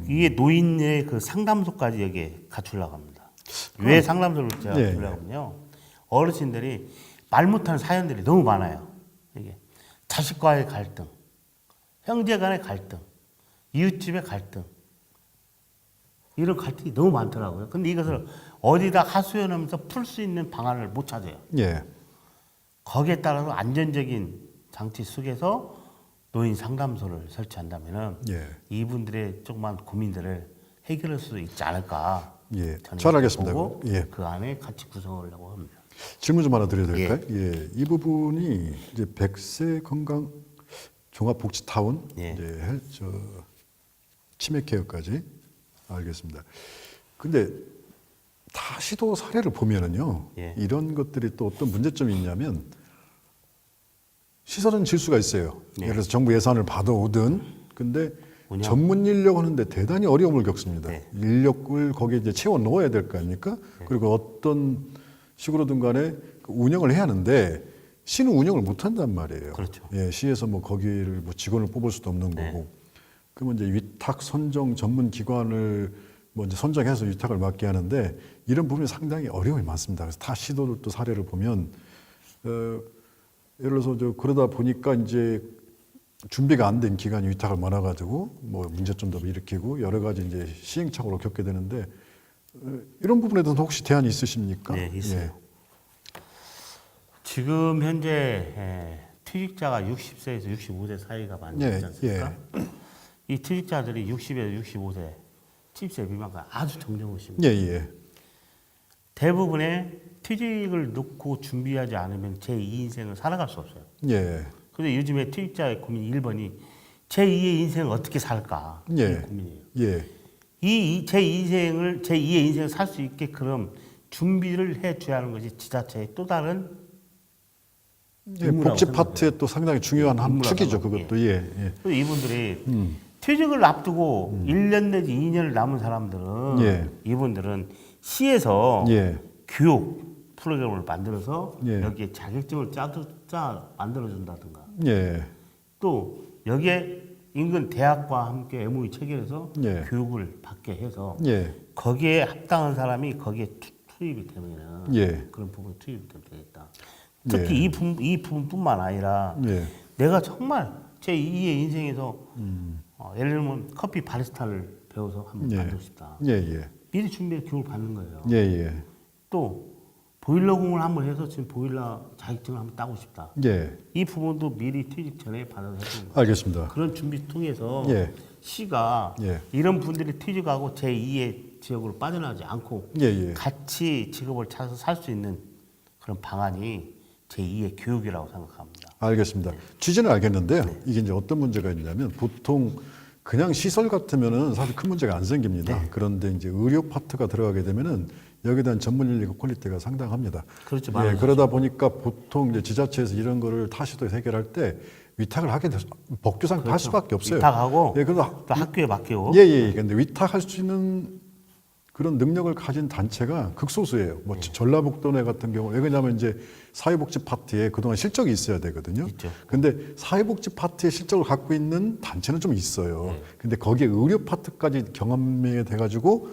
이게 노인의 그 상담소까지 여기에 갖추려고 합니다. 왜 상담소를 제가 예, 갖추려고 하면요. 어르신들이 말 못하는 사연들이 너무 많아요. 이게 자식과의 갈등, 형제 간의 갈등, 이웃집의 갈등, 이런 갈등이 너무 많더라고요. 근데 이것을 어디다 하소연하면서 풀 수 있는 방안을 못 찾아요. 예. 거기에 따라서 안전적인 장치 속에서 노인 상담소를 설치한다면은 예. 이분들의 조그만 고민들을 해결할 수 있지 않을까. 예. 저는 잘 이렇게 알겠습니다. 보고 예. 그 안에 같이 구성하려고 합니다. 질문 좀 하나 드려도 될까요? 예. 이 부분이 이제 백세 건강 종합복지타운 예. 이제 치매 케어까지 알겠습니다. 근데 다시도 사례를 보면은요. 예. 이런 것들이 또 어떤 문제점이 있냐면 시설은 질 수가 있어요. 예. 예를 들어서 정부 예산을 받아오든 근데 운영. 전문 인력 하는데 대단히 어려움을 겪습니다. 네. 인력을 거기에 이제 채워 넣어야 될 거 아닙니까? 그리고 어떤 식으로든 간에 그 운영을 해야 하는데 시는 운영을 못 한단 말이에요. 그렇죠. 예, 시에서 뭐 거기를 뭐 직원을 뽑을 수도 없는 네. 거고. 그러면 이제 위탁 선정 전문 기관을 뭐 이제 선정해서 위탁을 맡게 하는데 이런 부분이 상당히 어려움이 많습니다. 그래서 타 시도도 사례를 보면 예를 들어서 그러다 보니까 이제 준비가 안 된 기관이 위탁을 많아가지고 뭐 문제점도 일으키고 여러 가지 이제 시행착오를 겪게 되는데 이런 부분에 대해서 혹시 대안이 있으십니까? 네, 있어요. 지금 현재 퇴직자가 60세에서 65세 사이가 많지 예, 않습니까? 이 퇴직자들이 60에서 65세 70세 미만과 아주 정정하십니다. 예, 예. 대부분의 퇴직을 놓고 준비하지 않으면 제2 인생을 살아갈 수 없어요. 예. 그런데 요즘에 퇴직자의 고민 1번이 제2의 인생을 어떻게 살까? 예. 이게 고민이에요. 예. 제2의 인생을 살 수 있게 그럼 준비를 해줘야 하는 것이 지자체의 또 다른 예, 임무라고 복지 생각해요. 파트에 또 상당히 중요한 한 임무라고 축이죠. 생각해요. 그것도 예. 예. 그래서 이분들이 퇴직을 앞두고 1년 내지 2년을 남은 사람들은 예. 이분들은 시에서 예. 교육 프로그램을 만들어서 예. 여기에 자격증을 만들어준다든가 예. 또 여기에 인근 대학과 함께 MOU 체결해서 예. 교육을 받게 해서 예. 거기에 합당한 사람이 거기에 투입이 되면 예. 그런 부분에 투입이 되면 되겠다. 특히 이 부분뿐만 아니라 예. 내가 정말 제 2의 인생에서 예를 들면 커피 바리스타를 배워서 한번 예. 만들고 싶다. 예. 예. 미리 준비해 교육을 받는 거예요. 예. 예. 또 보일러공을 한번 해서 지금 보일러 자격증을 한번 따고 싶다. 예. 이 부분도 미리 퇴직 전에 받아서 해주는 거예요. 알겠습니다. 그런 준비 통해서 예. 시가 예. 이런 분들이 퇴직하고 제2의 지역으로 빠져나가지 않고 예. 예. 같이 직업을 찾아서 살 수 있는 그런 방안이 제2의 교육이라고 생각합니다. 알겠습니다. 취지는 알겠는데요. 이게 이제 어떤 문제가 있냐면 보통 그냥 시설 같으면은 사실 큰 문제가 안 생깁니다. 그런데 이제 의료 파트가 들어가게 되면은 여기에 대한 전문 인력의 퀄리티가 상당합니다. 그렇죠. 예, 그러다 보니까 보통 이제 지자체에서 이런 거를 타시도 해결할 때 위탁을 하게 돼서 법규상 할 수밖에 없어요. 위탁하고 예, 그래서 또 학교에 맡기고 예, 예. 근데 위탁할 수 있는 그런 능력을 가진 단체가 극소수예요. 뭐 전라북도내 같은 경우 왜 그러냐면 이제 사회복지 파트에 그동안 실적이 있어야 되거든요. 있죠. 근데 사회복지 파트의 실적을 갖고 있는 단체는 좀 있어요. 근데 거기에 의료 파트까지 경험이 돼가지고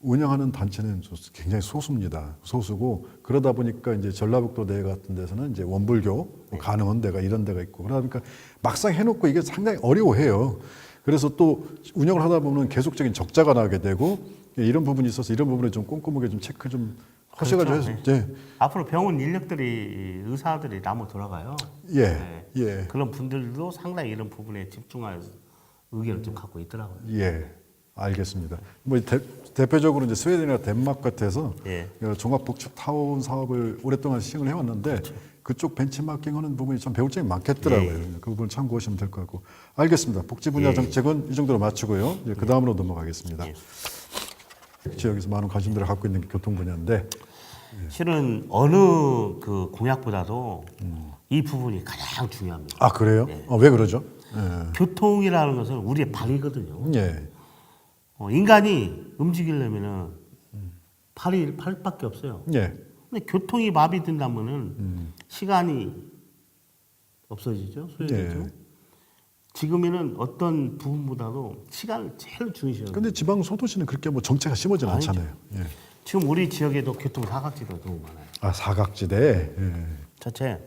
운영하는 단체는 굉장히 소수입니다. 소수고 그러다 보니까 이제 전라북도 내 같은 데서는 이제 원불교 가능한 데가 이런 데가 있고 그러다 보니까 막상 해놓고 이게 상당히 어려워해요. 그래서 또 운영을 하다 보면 계속적인 적자가 나게 되고 이런 부분이 있어서 이런 부분에 좀 꼼꼼하게 좀 체크 좀 하셔가지고 그렇죠. 해서 예. 앞으로 병원 인력들이 의사들이 남아 돌아가요. 예. 네. 예. 그런 분들도 상당히 이런 부분에 집중할 의견을 좀 갖고 있더라고요. 예. 알겠습니다. 뭐 대표적으로 이제 스웨덴이나 덴마크 같아서 예. 종합복지타운 사업을 오랫동안 시행을 해왔는데 그쪽 벤치마킹하는 부분이 참 배울 점이 많겠더라고요. 그 부분 참고하시면 될 것 같고. 알겠습니다. 복지 분야 정책은 이 정도로 마치고요. 이제 그 다음으로 넘어가겠습니다. 지역에서 많은 관심들을 갖고 있는 게 교통 분야인데 실은 어느 그 공약보다도 이 부분이 가장 중요합니다. 아 그래요? 왜 그러죠? 예. 교통이라는 것은 우리의 발이거든요. 예. 인간이 움직이려면은 팔밖에 없어요. 예. 근데 교통이 마비된다면은 시간이 없어지죠. 소요되죠. 예. 지금에는 어떤 부분보다도 시간을 제일 중시해요. 근데 지방 소도시는 그렇게 뭐 정체가 심하지는 아니죠. 않잖아요. 예. 지금 우리 지역에도 교통 사각지대가 너무 많아요. 아 사각지대. 예. 첫째,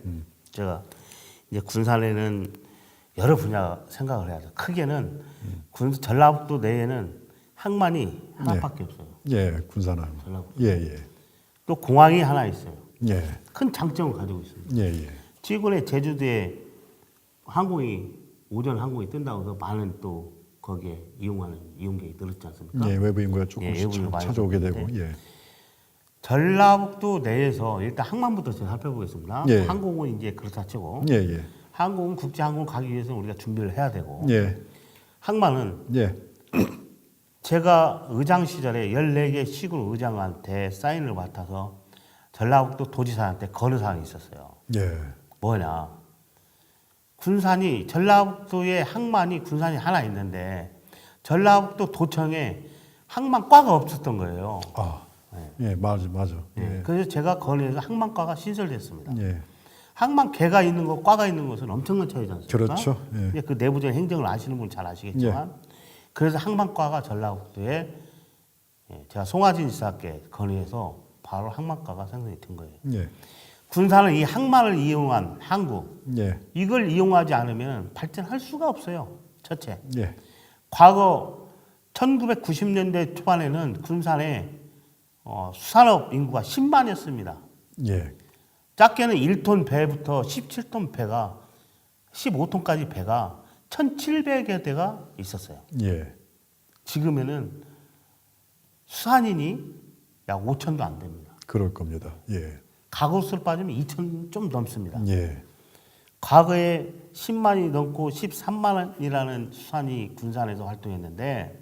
제가 이제 군산에는 여러 분야 생각을 해야죠. 크게는 전라북도 내에는 항만이 하나밖에 없어요. 예. 군산항. 전라북도. 예. 예. 또 공항이 하나 있어요. 예. 큰 장점을 가지고 있습니다. 예. 예. 최근에 제주도에 오전 항공이 뜬다고 해서 많은 또 거기에 이용하는 이용객이 늘었지 않습니까? 예. 외부 인구가 조금씩 외부 인구가 많이 찾아오게 되고. 늘었는데 예. 전라북도 내에서 일단 항만부터 제가 살펴보겠습니다. 예. 항공은 이제 그렇다 치고 예. 예. 항공 국제항공 가기 위해서는 우리가 준비를 해야 되고 예. 항만은 예. 제가 의장 시절에 14개 시군 의장한테 사인을 맡아서 전라북도 도지사한테 건의 사항이 있었어요. 예. 뭐냐? 항만이 군산이 하나 있는데 전라북도 도청에 항만과가 없었던 거예요. 아. 예. 맞아. 예. 그래서 제가 건의해서 항만과가 신설됐습니다. 예. 항만개가 있는 것, 과가 있는 것은 엄청난 차이지 않습니까? 그렇죠. 예. 근데 그 내부적인 행정을 아시는 분은 잘 아시겠지만 그래서 항만과가 전라북도에 제가 송하진 지사께 건의해서 바로 항만과가 생성이 된 거예요. 예. 군산은 이 항만을 이용한 항구 예. 이걸 이용하지 않으면 발전할 수가 없어요. 첫째. 예. 과거 1990년대 초반에는 군산에 수산업 인구가 10만이었습니다. 예. 작게는 1톤 배부터 17톤 배가 15톤까지 배가 1,700여 대가 있었어요. 예. 지금에는 수산인이 약 5천도 안 됩니다. 그럴 겁니다. 예. 가구수로 빠지면 2천 좀 넘습니다. 예. 과거에 10만이 넘고 13만이라는 수산이 군산에서 활동했는데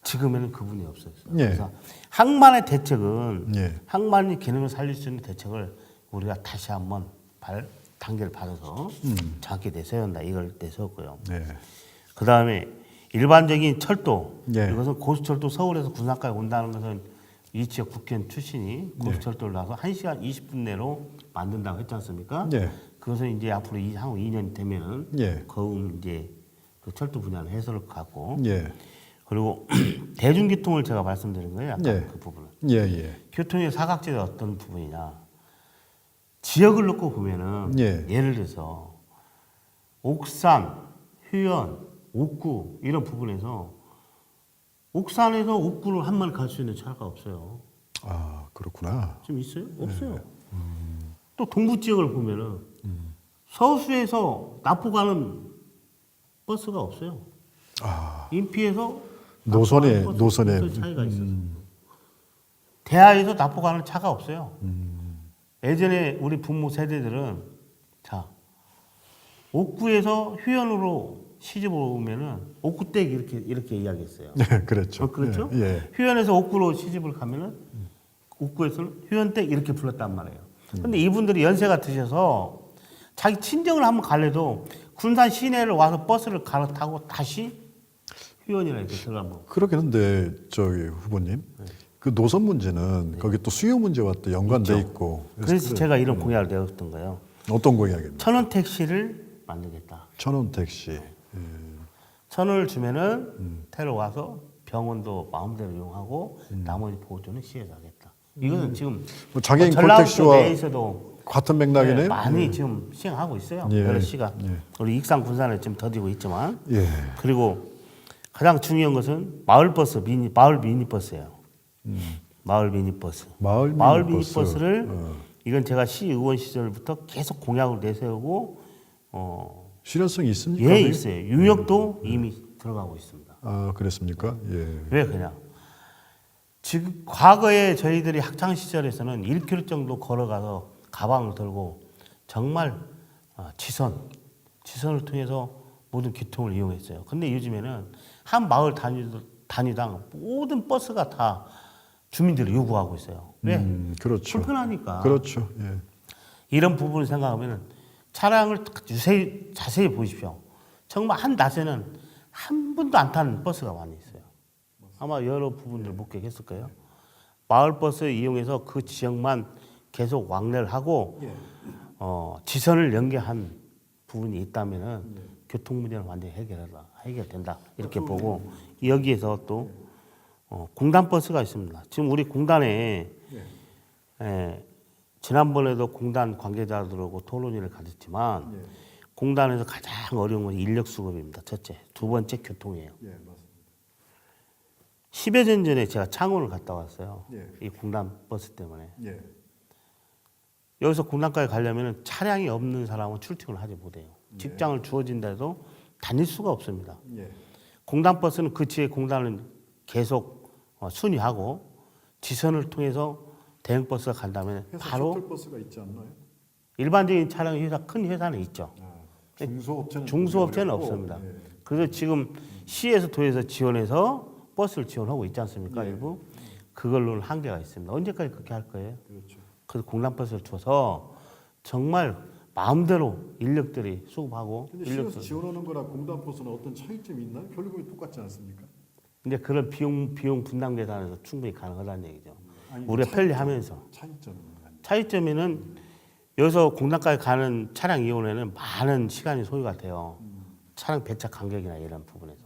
지금에는 그분이 없어졌어요. 예. 그래서 항만의 대책은 예. 항만이 기능을 살릴 수 있는 대책을 우리가 다시 한번 단계를 받아서 정확히 내세워야 한다. 이걸 내세웠고요. 네. 그 다음에 일반적인 철도, 예. 이것은 고속철도 서울에서 군산까지 온다는 것은 이 지역 국회의원 출신이 고속철도를 나서 1시간 20분 내로 만든다고 했지 않습니까? 예. 그것은 이제 앞으로 향후 2년 되면 예. 거의 이제 그 철도 분야는 해소를 갖고 예. 그리고 대중교통을 제가 말씀드린 거예요. 아까 예. 그 부분은. 예. 예. 교통의 사각지대가 어떤 부분이냐. 지역을 놓고 보면은 예. 예를 들어서 옥산, 휴연, 옥구 이런 부분에서 옥산에서 옥구를 한 번 갈 수 있는 차가 없어요. 아, 그렇구나. 좀 있어요? 없어요. 또 동부 지역을 보면은 서수에서 납포 가는 버스가 없어요. 아, 인피에서 노선에 납포 가는 버스 차이가 있어서 대하에서 납포 가는 차가 없어요. 예전에 우리 부모 세대들은 자 옥구에서 휴연으로 시집을 오면은 옥구댁 이렇게 이야기했어요. 네, 그렇죠. 그렇죠? 예. 예. 휴연에서 옥구로 시집을 가면은 옥구에서는 휴연댁 이렇게 불렀단 말이에요. 근데 이분들이 연세가 드셔서 자기 친정을 한번 갈래도 군산 시내를 와서 버스를 갈아타고 다시 휴연이라 이렇게 들어가면 그러긴 한데 저기 후보님 그 노선 문제는 거기 또 수요 문제와 또 연관돼 있고 그래서 제가 이런 공약을 내었던 거예요. 어떤 공약입니까? 1,000원 택시를 만들겠다. 1,000원 택시. 1,000원을 주면은 태로 와서 병원도 마음대로 이용하고 나머지 보조는 시에서 하겠다. 이거는 지금 뭐 장애인 전라북도 콜택시와 내에서도 같은 맥락이네요. 많이 지금 시행하고 있어요. 예. 여러 시가 예. 우리 익산 군산에 지금 더디고 있지만 예. 그리고 가장 중요한 것은 마을 미니버스예요. 마을 미니버스. 마을 마을 미니버스. 미니버스를 어. 이건 제가 시의원 시절부터 계속 공약을 내세우고 실현성이 있습니까? 예 그게? 있어요. 유역도 이미 들어가고 있습니다. 아, 그랬습니까? 예. 왜 그냥 지금 과거에 저희들이 학창 시절에서는 1km 정도 걸어가서 가방을 들고 정말 지선을 통해서 모든 교통을 이용했어요. 근데 요즘에는 한 마을 단위당 모든 버스가 다 주민들이 요구하고 있어요. 왜? 그렇죠. 불편하니까. 그렇죠. 예. 이런 부분을 생각하면 차량을 자세히 보십시오. 정말 한 낮에는 한 분도 안 타는 버스가 많이 있어요. 아마 여러 부분들 목격했을 거예요. 마을 버스 이용해서 그 지역만 계속 왕래를 하고 지선을 연계한 부분이 있다면은 교통 문제는 완전히 해결된다 이렇게 보고 여기에서 또 공단 버스가 있습니다. 지금 우리 공단에 지난번에도 공단 관계자들하고 토론회를 가졌지만 공단에서 가장 어려운 건 인력 수급입니다. 첫째, 두 번째 교통이에요. 예, 맞습니다. 10여 년 전에 제가 창원을 갔다 왔어요. 예. 이 공단 버스 때문에. 예. 여기서 공단까지 가려면 차량이 없는 사람은 출퇴근을 하지 못해요. 직장을 주어진다 해도 다닐 수가 없습니다. 예. 공단 버스는 그 지역 공단을 계속 순위하고 지선을 통해서 대형 버스가 간다면 바로 셔틀버스가 있지 않나요? 일반적인 차량 회사 큰 회사는 있죠. 중소업체는 없습니다. 예. 그래서 지금 시에서 도에서 지원해서 버스를 지원하고 있지 않습니까? 일부 그걸로는 한계가 있습니다. 언제까지 그렇게 할 거예요? 그렇죠. 그래서 공단 버스를 줘서 정말 마음대로 인력들이 수급하고 근데 시에서 지원하는 거랑 공단 버스는 어떤 차이점이 있나요? 결국은 똑같지 않습니까? 근데 그런 비용 분담 계산에서 충분히 가능하다는 얘기죠. 아니, 우리가 편리하면서 차이점에는 여기서 공단까지 가는 차량 이용에는 많은 시간이 소요가 돼요. 차량 배차 간격이나 이런 부분에서.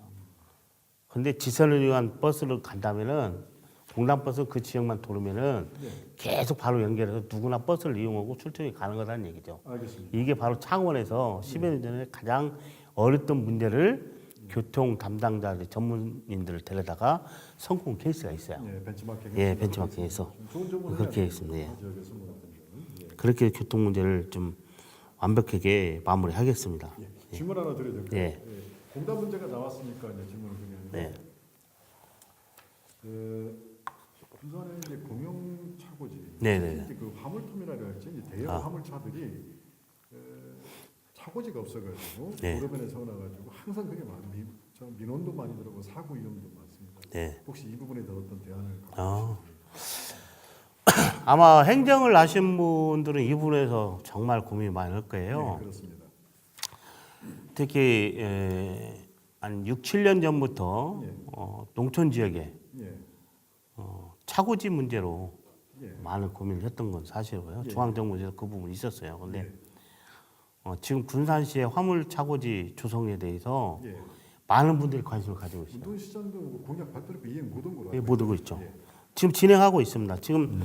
근데 지선을 이용한 버스를 간다면은 공단 버스 그 지역만 돌으면은 계속 바로 연결해서 누구나 버스를 이용하고 출퇴근이 가능하다는 얘기죠. 알겠습니다. 이게 바로 창원에서 10여 년 전에 가장 어렸던 문제를 교통 담당자 전문인들을 데려다가 성공 케이스가 있어요. 예, 벤치마킹. 예, 벤치마킹에서 좋은 점은 그렇게 했습니다. 예. 지역의 선물 같은 경우는. 예. 그렇게 교통 문제를 좀 완벽하게 마무리하겠습니다. 예. 질문 하나 드려도 될까요? 예. 예. 공단 문제가 나왔으니까 이제 질문을 드리는데 네. 그 부산에 이제 공영 차고지, 네네. 특히 그 화물터미널이랄지 이제 대형 화물차들이 차고지가 없어가지고 네. 도로변에 세워놔가지고 항상 그게 민원도 많이 들어오고 사고 위험도 많습니다. 네. 혹시 이 부분에 대한 어떤 대안을 갖고 아. 아마 행정을 하신 분들은 이 부분에서 정말 고민이 많이 할 거예요. 네, 그렇습니다. 특히 한 6, 7년 전부터 예. 농촌 지역에 예, 차고지 문제로 예. 많은 고민을 했던 건 사실이고요. 예. 중앙정부에서 그 부분이 있었어요. 근데 예. 지금 군산시의 화물 차고지 조성에 대해서 예. 많은 분들이 관심을 가지고 있어요. 운동시장도 공약 발표를 이행 못한 거로 예, 알고 못 오고 있죠. 예. 지금 진행하고 있습니다. 지금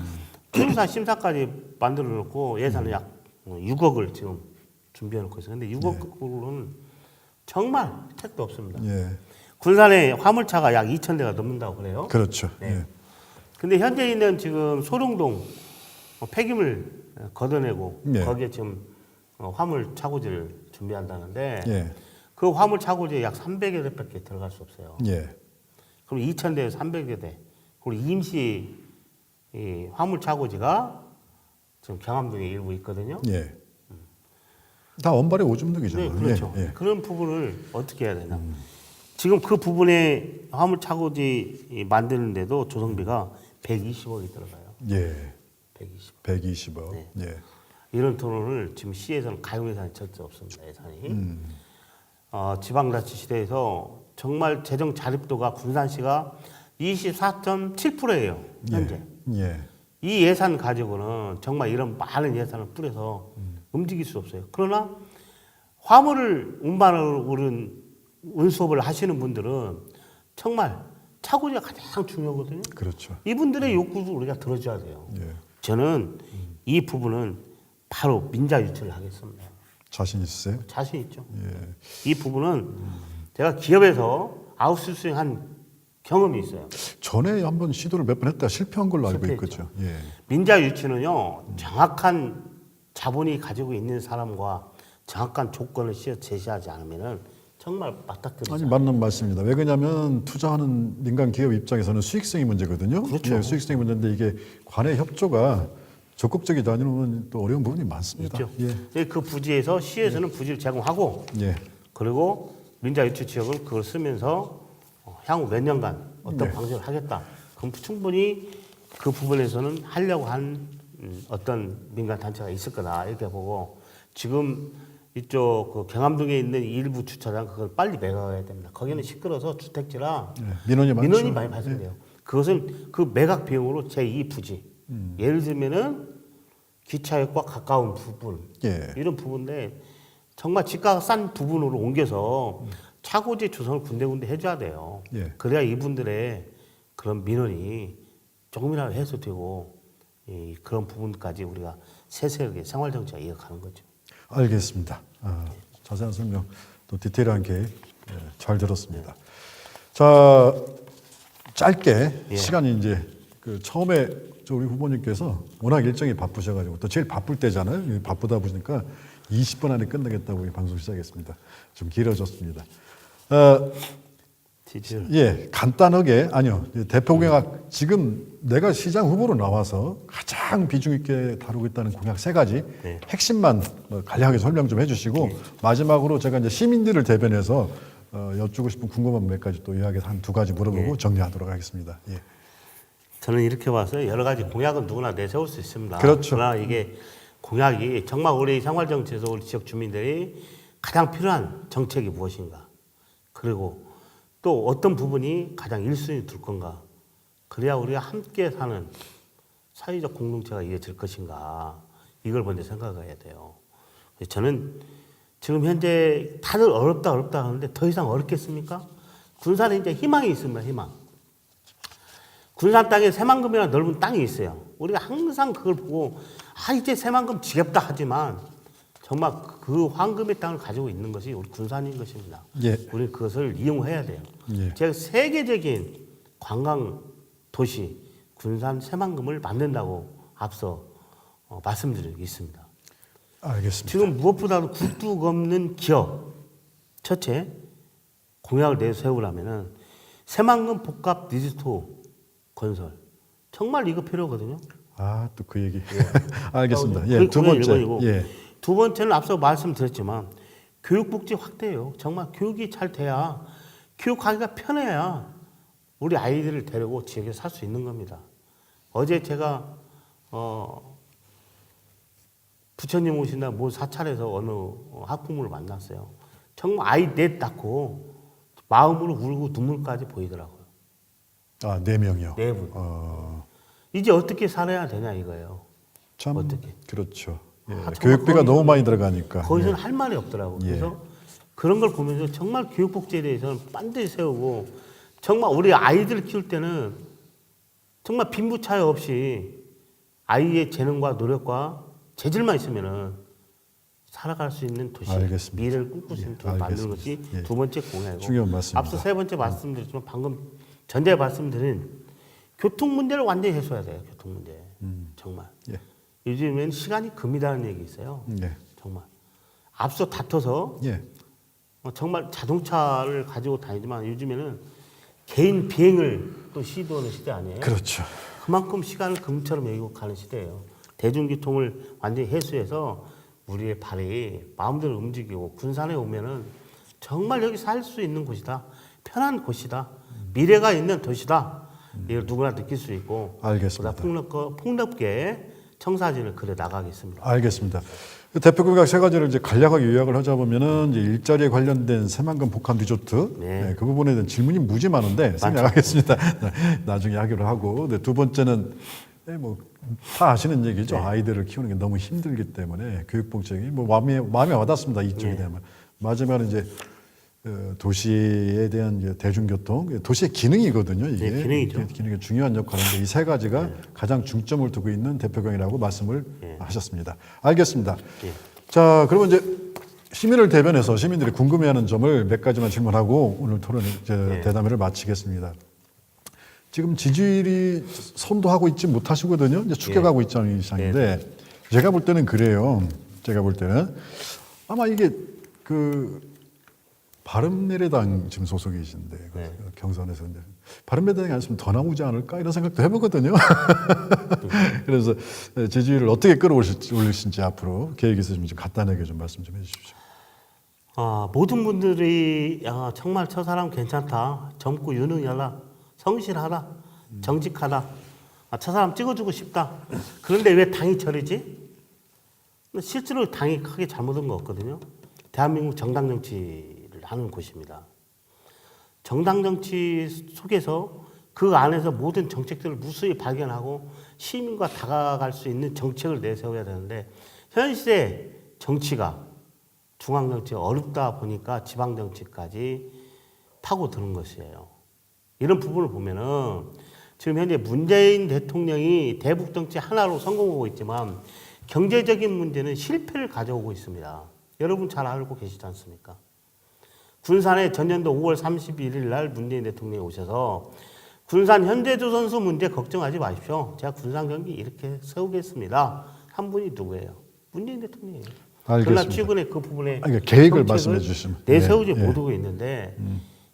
최우사 심사까지 만들어 놓고 예산은 약 6억을 지금 준비해 놓고 있어요. 근데 6억으로는 정말 택도 없습니다. 예, 군산에 화물차가 약 2,000대가 넘는다고 그래요. 그렇죠. 네. 예. 근데 현재 있는 지금 소룡동 폐기물 걷어내고 예. 거기에 지금 화물 차고지를 준비한다는데 예, 그 화물 차고지에 약 300여 대밖에 들어갈 수 없어요. 예, 그럼 2,000대에서 300여 대. 그리고 임시 이 화물 차고지가 지금 경암동에 일부 있거든요. 예. 다 원발의 오줌누기잖아요. 네, 그렇죠. 예, 예. 그런 부분을 어떻게 해야 되나? 지금 그 부분에 화물 차고지 만드는데도 조성비가 120억이 들어가요. 예, 120. 120억. 네. 예, 이런 돈을 지금 시에서는 가용 예산이 절대 없습니다. 예산이. 지방자치시대에서 정말 재정 자립도가 군산시가 24.7%예요. 현재. 예, 이 예산 가지고는 정말 이런 많은 예산을 뿌려서 움직일 수 없어요. 그러나 화물을 운수업을 하시는 분들은 정말 차고지가 가장 중요하거든요. 그렇죠. 이분들의 욕구도 우리가 들어줘야 돼요. 예, 저는 이 부분은 바로 민자 유치를 하겠습니다. 자신 있으세요? 자신 있죠. 예. 이 부분은 제가 기업에서 아웃소싱한 경험이 있어요. 전에 한번 시도를 몇 번 했다 실패한 걸로 알고 실패했죠. 있거든요. 예, 민자 유치는요, 정확한 자본이 가지고 있는 사람과 정확한 조건을 제시하지 않으면은 정말 맞닥뜨리죠. 아니 맞는 말씀입니다. 왜 그러냐면 투자하는 민간 기업 입장에서는 수익성이 문제거든요. 그렇죠. 예, 수익성이 문제인데 이게 관의 협조가 적극적이지 않으면 또 어려운 부분이 많습니다. 있죠. 예, 그 부지에서 시에서는 부지를 제공하고 예, 그리고 민자 유치 지역은 그걸 쓰면서 향후 몇 년간 어떤 네. 방식을 하겠다. 그럼 충분히 그 부분에서는 하려고 한 어떤 민간 단체가 있을 거다 이렇게 보고 지금 이쪽 그 경암동에 있는 일부 주차장 그걸 빨리 매각해야 됩니다. 거기는 시끄러워서 주택지라 예. 민원이 많죠. 민원이 많이 발생돼요. 그것은 그 매각 비용으로 제2 부지. 예를 들면은 기차역과 가까운 부분 예, 이런 부분인데 정말 집가가 싼 부분으로 옮겨서 차고지 조성을 군데군데 해줘야 돼요. 예. 그래야 이분들의 그런 민원이 조금이라도 해소되고 그런 부분까지 우리가 세세하게 생활정치가 이어가는 거죠. 알겠습니다. 자세한 설명 또 디테일하게 잘 들었습니다. 자, 짧게 예. 시간이 이제 그 처음에 우리 후보님께서 워낙 일정이 바쁘셔가지고 또 제일 바쁠 때잖아요. 바쁘다 보니까 20분 안에 끝내겠다고 이 방송 시작했습니다. 좀 길어졌습니다. 지지율. 예, 간단하게 아니요. 대표 공약 지금 내가 시장 후보로 나와서 가장 비중 있게 다루고 있다는 공약 3가지 네. 핵심만 간략하게 설명 좀 해주시고 마지막으로 제가 이제 시민들을 대변해서 여쭈고 싶은 궁금한 몇 가지 또 이야기 한 2가지 물어보고 정리하도록 하겠습니다. 예. 저는 이렇게 봐서요. 여러 가지 공약은 누구나 내세울 수 있습니다. 그렇죠. 그러나 이게 공약이 정말 우리 생활정치에서 우리 지역 주민들이 가장 필요한 정책이 무엇인가. 그리고 또 어떤 부분이 가장 1순위 둘 건가. 그래야 우리가 함께 사는 사회적 공동체가 이어질 것인가. 이걸 먼저 생각해야 돼요. 저는 지금 현재 다들 어렵다 하는데 더 이상 어렵겠습니까? 군산에 이제 희망이 있습니다. 희망. 군산 땅에 새만금이라는 넓은 땅이 있어요. 우리가 항상 그걸 보고 이제 새만금 지겹다 하지만 정말 그 황금의 땅을 가지고 있는 것이 우리 군산인 것입니다. 예. 우리 그것을 이용해야 돼요. 예. 제가 세계적인 관광 도시 군산 새만금을 만든다고 앞서 말씀드리겠습니다. 알겠습니다. 지금 무엇보다도 굴뚝 없는 기업 첫째 공약을 내세우려면은 새만금 복합 리조트 건설 정말 이거 필요하거든요. 아, 또 그 얘기. 알겠습니다. 그 예, 두 번째. 이거이고. 예. 두 번째는 앞서 말씀드렸지만 교육복지 확대예요. 정말 교육이 잘 돼야 교육하기가 편해야 우리 아이들을 데리고 지역에 살 수 있는 겁니다. 어제 제가 부처님 오신다 모 사찰에서 어느 학부모를 만났어요. 정말 아이 넷 낳고 마음으로 울고 눈물까지 보이더라고요. 아, 4명이요. 네 분. 이제 어떻게 살아야 되냐 이거예요. 참 어떻게? 그렇죠. 예. 정말 교육비가 너무 많이 들어가니까. 거기서는 할 말이 없더라고. 예. 그래서 그런 걸 보면서 정말 교육복지에 대해서는 반드시 세우고 정말 우리 아이들 키울 때는 정말 빈부차이 없이 아이의 재능과 노력과 재질만 있으면은 살아갈 수 있는 도시, 알겠습니다. 미래를 꿈꿀 수 있는 도시 만드는 것이 알겠습니다. 예. 두 번째 공약이고 중요한 말씀입니다. 앞서 세 번째 말씀드렸지만 방금 전에 말씀드린 교통 문제를 완전히 해소해야 돼요. 교통 문제 정말. 예. 요즘엔 시간이 금이라는 얘기 있어요. 예. 정말 앞서 다퉈서 예. 정말 자동차를 가지고 다니지만 요즘에는 개인 비행을 또 시도하는 시대 아니에요? 그렇죠. 그만큼 시간을 금처럼 여기고 가는 시대예요. 대중교통을 완전히 해소해서 우리의 발이 마음대로 움직이고 군산에 오면은 정말 여기 살 수 있는 곳이다. 편한 곳이다. 미래가 있는 도시다. 이걸 누구나 느낄 수 있고 알겠습니다. 보다 폭넓게 청사진을 그려 나가겠습니다. 알겠습니다. 대표 공약 세 가지를 이제 간략하게 요약을 하자 보면은 이제 일자리에 관련된 새만금 복합 리조트 네. 그 부분에 대한 질문이 무지 많은데 생략하겠습니다. 나중에 하기로 하고 두 번째는 다 아시는 얘기죠. 네. 아이들을 키우는 게 너무 힘들기 때문에 교육복지이 마음에 와닿습니다. 이쪽에 네. 대한 마지막은 이제 도시에 대한 이제 대중교통, 도시의 기능이거든요. 이게 네, 기능이죠. 기능이 중요한 역할인데 이 세 가지가 네. 가장 중점을 두고 있는 대표경이라고 말씀을 네. 하셨습니다. 알겠습니다. 네. 자, 그러면 이제 시민을 대변해서 시민들이 궁금해하는 점을 몇 가지만 질문하고 오늘 토론 네. 대담회를 마치겠습니다. 지금 지지율이 선도하고 있지 못하시거든요. 이제 축격하고 있는 이상인데 제가 볼 때는 그래요. 제가 볼 때는 아마 이게 바른미래당 지금 소속이신데 네. 경선에서 이제 바른미래당이 아니었으면 더 나오지 않을까 이런 생각도 해보거든요. 그래서 지지율을 어떻게 끌어올리실지 앞으로 계획 있으시면 좀 간단하게 좀 말씀 좀 해주십시오. 모든 분들이 정말 저 사람 괜찮다, 젊고 유능하다, 성실하다, 정직하다, 저 사람 찍어주고 싶다. 그런데 왜 당이 저리지? 실제로 당이 크게 잘못한 거 없거든요. 대한민국 정당 정치를 하는 곳입니다. 정당 정치 속에서 그 안에서 모든 정책들을 무수히 발견하고 시민과 다가갈 수 있는 정책을 내세워야 되는데 현 시대 정치가 중앙 정치가 어렵다 보니까 지방 정치까지 파고드는 것이에요. 이런 부분을 보면은 지금 현재 문재인 대통령이 대북 정치 하나로 성공하고 있지만 경제적인 문제는 실패를 가져오고 있습니다. 여러분 잘 알고 계시지 않습니까? 군산에 전년도 5월 31일 날 문재인 대통령이 오셔서 군산 현대조선소 문제 걱정하지 마십시오. 제가 군산 경기 이렇게 세우겠습니다. 한 분이 누구예요? 문재인 대통령이에요. 그러나 알겠습니다. 최근에 그 부분에 계획을 말씀해 주시면 내세우지 못하고 있는데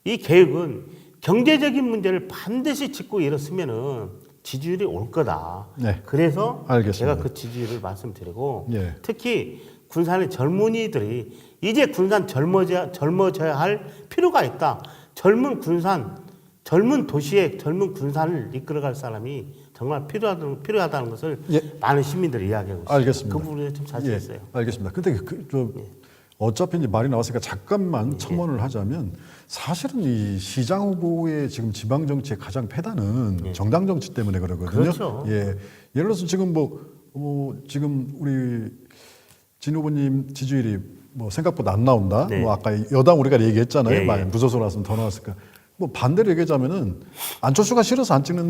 이 계획은 경제적인 문제를 반드시 짚고 일었으면은 지지율이 올 거다. 네. 그래서 알겠습니다. 제가 그 지지율을 말씀드리고 예. 특히 군산의 젊은이들이 이제 군산 젊어져야 할 필요가 있다. 젊은 군산, 젊은 도시의 젊은 군산을 이끌어갈 사람이 정말 필요하다는 것을 많은 시민들이 이야기하고 있습니다. 알겠습니다. 그 부분에 좀 자세했어요. 알겠습니다. 근데 어차피 이제 말이 나왔으니까 잠깐만 첨언을 하자면 사실은 이 시장 후보의 지금 지방 정치의 가장 패단은 정당 정치 때문에 그러거든요. 그렇죠. 예를 들어서 지금 지금 우리 진 후보님 지지율이 생각보다 안 나온다. 네. 아까 여당 우리가 얘기했잖아요. 예, 예. 만약 무소속 나왔으면 더 나왔을까. 반대로 얘기하자면은 안철수가 싫어서 안 찍는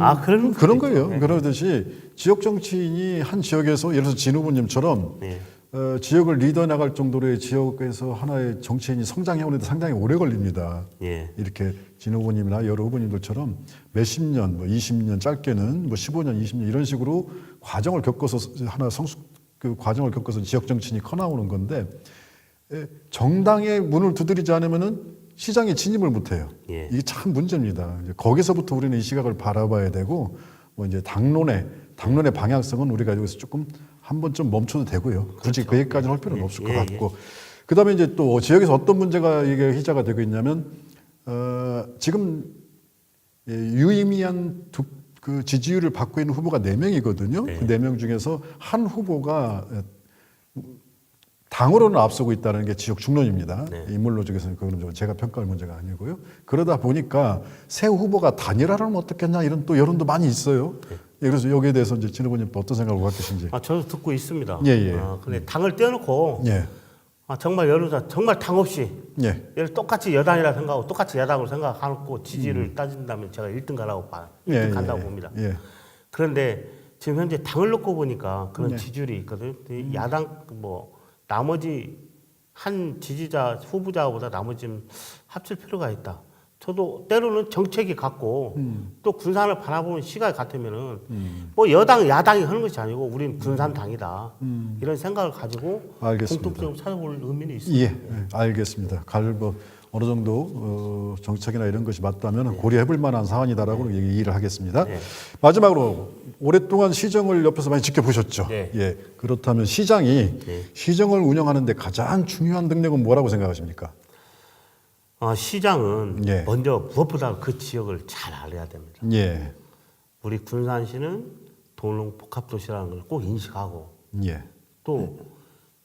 그런 거예요. 네. 그러듯이 지역 정치인이 한 지역에서 예를 들어서 진 후보님처럼 네. 지역을 리더 나갈 정도로의 지역에서 하나의 정치인이 성장해 오는데 상당히 오래 걸립니다. 예. 이렇게 진 후보님이나 여러 후보님들처럼 몇십 년, 뭐 20년, 짧게는 뭐 15년, 20년 이런 식으로 과정을 겪어서 하나 그 과정을 겪어서 지역 정치인이 커 나오는 건데 정당의 문을 두드리지 않으면은 시장에 진입을 못해요. 예. 이게 참 문제입니다. 이제 거기서부터 우리는 이 시각을 바라봐야 되고 뭐 이제 당론의 방향성은 우리가 여기서 조금 한 번쯤 멈춰도 되고요. 굳이 그 얘기까지는 할 필요는 없을 것 같고. 그다음에 이제 또 지역에서 어떤 문제가 이게 희자가 되고 있냐면 지금 유의미한 그 지지율을 받고 있는 후보가 4명이거든요. 네. 그 4명 중에서 한 후보가 당으로는 앞서고 있다는 게 지역 중론입니다. 네. 인물로직에서는 그건 제가 평가할 문제가 아니고요. 그러다 보니까 새 후보가 단일화를 하면 어떻겠냐 이런 또 여론도 많이 있어요. 네. 예, 그래서 여기에 대해서 이제 진 후보님 어떤 생각을 갖고 계신지. 저도 듣고 있습니다. 예, 예. 근데 당을 떼어놓고 예, 정말 여론조사 정말 당 없이 예, 얘를 똑같이 여당이라 생각하고 똑같이 야당으로 생각하고 지지를 따진다면 제가 1등 가라고 봐요. 1등 예, 간다고 예, 봅니다. 예, 그런데 지금 현재 당을 놓고 보니까 그런 네. 지지율이 있거든요. 이 야당 뭐 나머지 한 지지자 후보자보다 나머지는 합칠 필요가 있다. 저도 때로는 정책이 같고 또 군산을 바라보는 시각이 같으면은 뭐 여당 야당이 하는 것이 아니고 우리는 군산당이다 이런 생각을 가지고 알겠습니다. 공통점을 찾아볼 의미는 있습니다. 예, 알겠습니다. 뭐 어느 정도 정책이나 이런 것이 맞다면 고려해볼 만한 사안이다라고 얘기를 하겠습니다. 네. 마지막으로 오랫동안 시정을 옆에서 많이 지켜보셨죠. 네. 예, 그렇다면 시장이 네. 시정을 운영하는데 가장 중요한 능력은 뭐라고 생각하십니까? 시장은 예. 먼저 무엇보다 그 지역을 잘 알아야 됩니다. 예, 우리 군산시는 도농복합도시라는 걸 꼭 인식하고 예, 또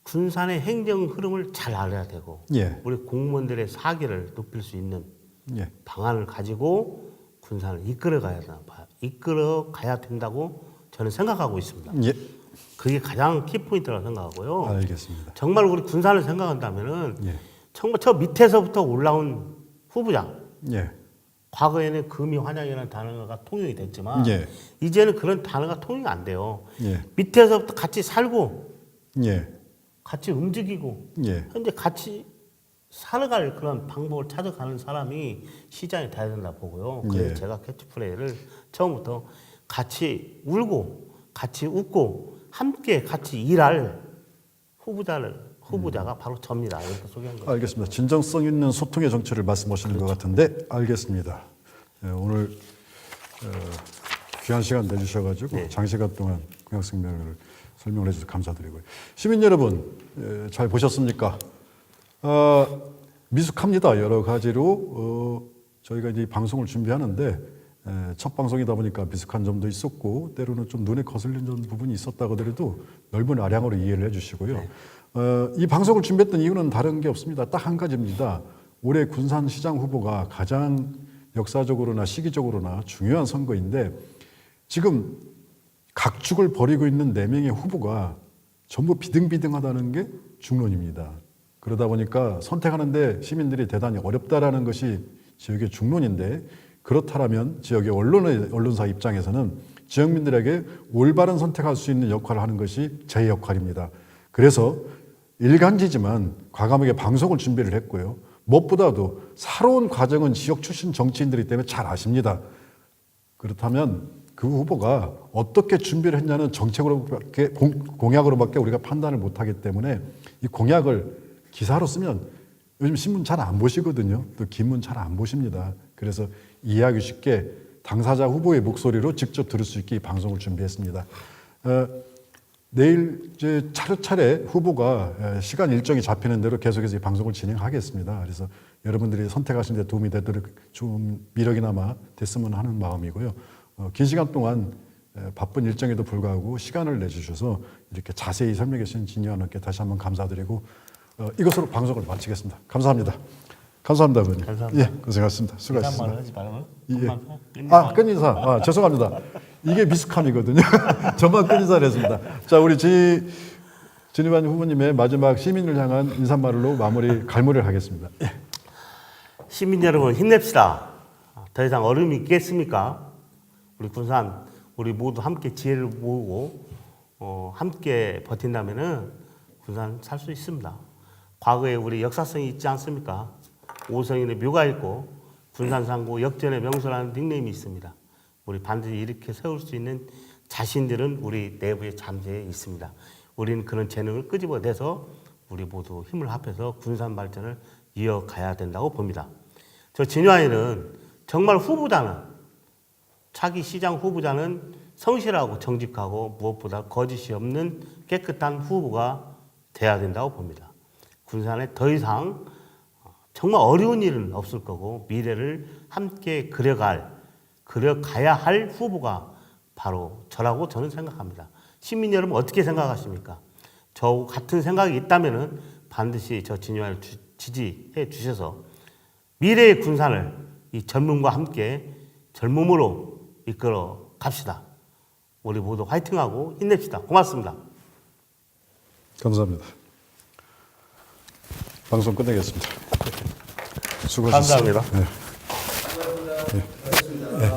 군산의 행정 흐름을 잘 알아야 되고 예, 우리 공무원들의 사기를 높일 수 있는 예, 방안을 가지고 군산을 이끌어 가야 된다고 저는 생각하고 있습니다. 예, 그게 가장 키포인트라고 생각하고요. 알겠습니다. 정말 우리 군산을 생각한다면은 예, 정말 저 밑에서부터 올라온 후보자 예, 과거에는 금이 환영이라는 단어가 통용이 됐지만 예, 이제는 그런 단어가 통용이 안 돼요. 예, 밑에서부터 같이 살고 예, 같이 움직이고 예, 현재 같이 살아갈 그런 방법을 찾아가는 사람이 시장이 돼야 된다 보고요. 그래서 예. 제가 캐치프레이를 처음부터 같이 울고 같이 웃고 함께 같이 일할 후보자가 바로 접니다. 이렇게 소개한 거예요. 알겠습니다. 진정성 있는 소통의 정치를 말씀하시는 것 같은데 알겠습니다. 예, 오늘 귀한 시간 내주셔가지고 네. 장시간 동안 공약성명을 설명을 해주셔서 감사드리고요. 시민 여러분 잘 보셨습니까? 미숙합니다. 여러 가지로 저희가 이제 방송을 준비하는데 첫 방송이다 보니까 미숙한 점도 있었고 때로는 좀 눈에 거슬리는 부분이 있었다고 하더라도 넓은 아량으로 이해를 해주시고요. 네. 이 방송을 준비했던 이유는 다른 게 없습니다. 딱 한 가지입니다. 올해 군산시장 후보가 가장 역사적으로나 시기적으로나 중요한 선거인데 지금 각축을 벌이고 있는 4명의 후보가 전부 비등비등하다는 게 중론입니다. 그러다 보니까 선택하는데 시민들이 대단히 어렵다라는 것이 지역의 중론인데 그렇다면 지역의 언론사 입장에서는 지역민들에게 올바른 선택할 수 있는 역할을 하는 것이 제 역할입니다. 그래서 일간지지만 과감하게 방송을 준비를 했고요. 무엇보다도 살아온 과정은 지역 출신 정치인들이기 때문에 잘 아십니다. 그렇다면 그 후보가 어떻게 준비를 했냐는 정책으로밖에 공약으로밖에 우리가 판단을 못하기 때문에 이 공약을 기사로 쓰면 요즘 신문 잘 안 보시거든요. 또 긴문 잘 안 보십니다. 그래서 이해하기 쉽게 당사자 후보의 목소리로 직접 들을 수 있게 이 방송을 준비했습니다. 내일 이제 차례차례 후보가 시간 일정이 잡히는 대로 계속해서 이 방송을 진행하겠습니다. 그래서 여러분들이 선택하시는 데 도움이 되도록 좀 미력이나마 됐으면 하는 마음이고요. 긴 시간 동안 바쁜 일정에도 불구하고 시간을 내주셔서 이렇게 자세히 설명해 주신 진여원께 다시 한번 감사드리고 이것으로 방송을 마치겠습니다. 감사합니다. 감사합니다, 의원님. 감사합니다. 예, 고생하셨습니다. 수고하셨습니다. 말을 하지 말아요. 예. 끝인사. 죄송합니다. 이게 미숙함이거든요. 저만 끝인사를 했습니다. 자, 우리 진희관 후보님의 마지막 시민을 향한 인사말로 갈무리를 하겠습니다. 예. 시민 여러분 힘냅시다. 더 이상 어려움이 있겠습니까? 우리 군산 우리 모두 함께 지혜를 모으고 함께 버틴다면은 군산 살 수 있습니다. 과거에 우리 역사성이 있지 않습니까? 오성인의 묘가 있고 군산상고 역전의 명소라는 닉네임이 있습니다. 우리 반드시 이렇게 세울 수 있는 자신들은 우리 내부에 잠재해 있습니다. 우리는 그런 재능을 끄집어내서 우리 모두 힘을 합해서 군산 발전을 이어가야 된다고 봅니다. 저 진화에는 정말 후보자는 차기 시장 후보자는 성실하고 정직하고 무엇보다 거짓이 없는 깨끗한 후보가 돼야 된다고 봅니다. 군산에 더 이상 정말 어려운 일은 없을 거고 미래를 함께 그려가야 할 후보가 바로 저라고 저는 생각합니다. 시민 여러분 어떻게 생각하십니까? 저 같은 생각이 있다면 반드시 저 진유아를 지지해 주셔서 미래의 군산을 이 젊음과 함께 젊음으로 이끌어 갑시다. 우리 모두 화이팅하고 힘냅시다. 고맙습니다. 감사합니다. 방송 끝내겠습니다. 수고하셨습니다. 감사합니다. 네. 네. 네.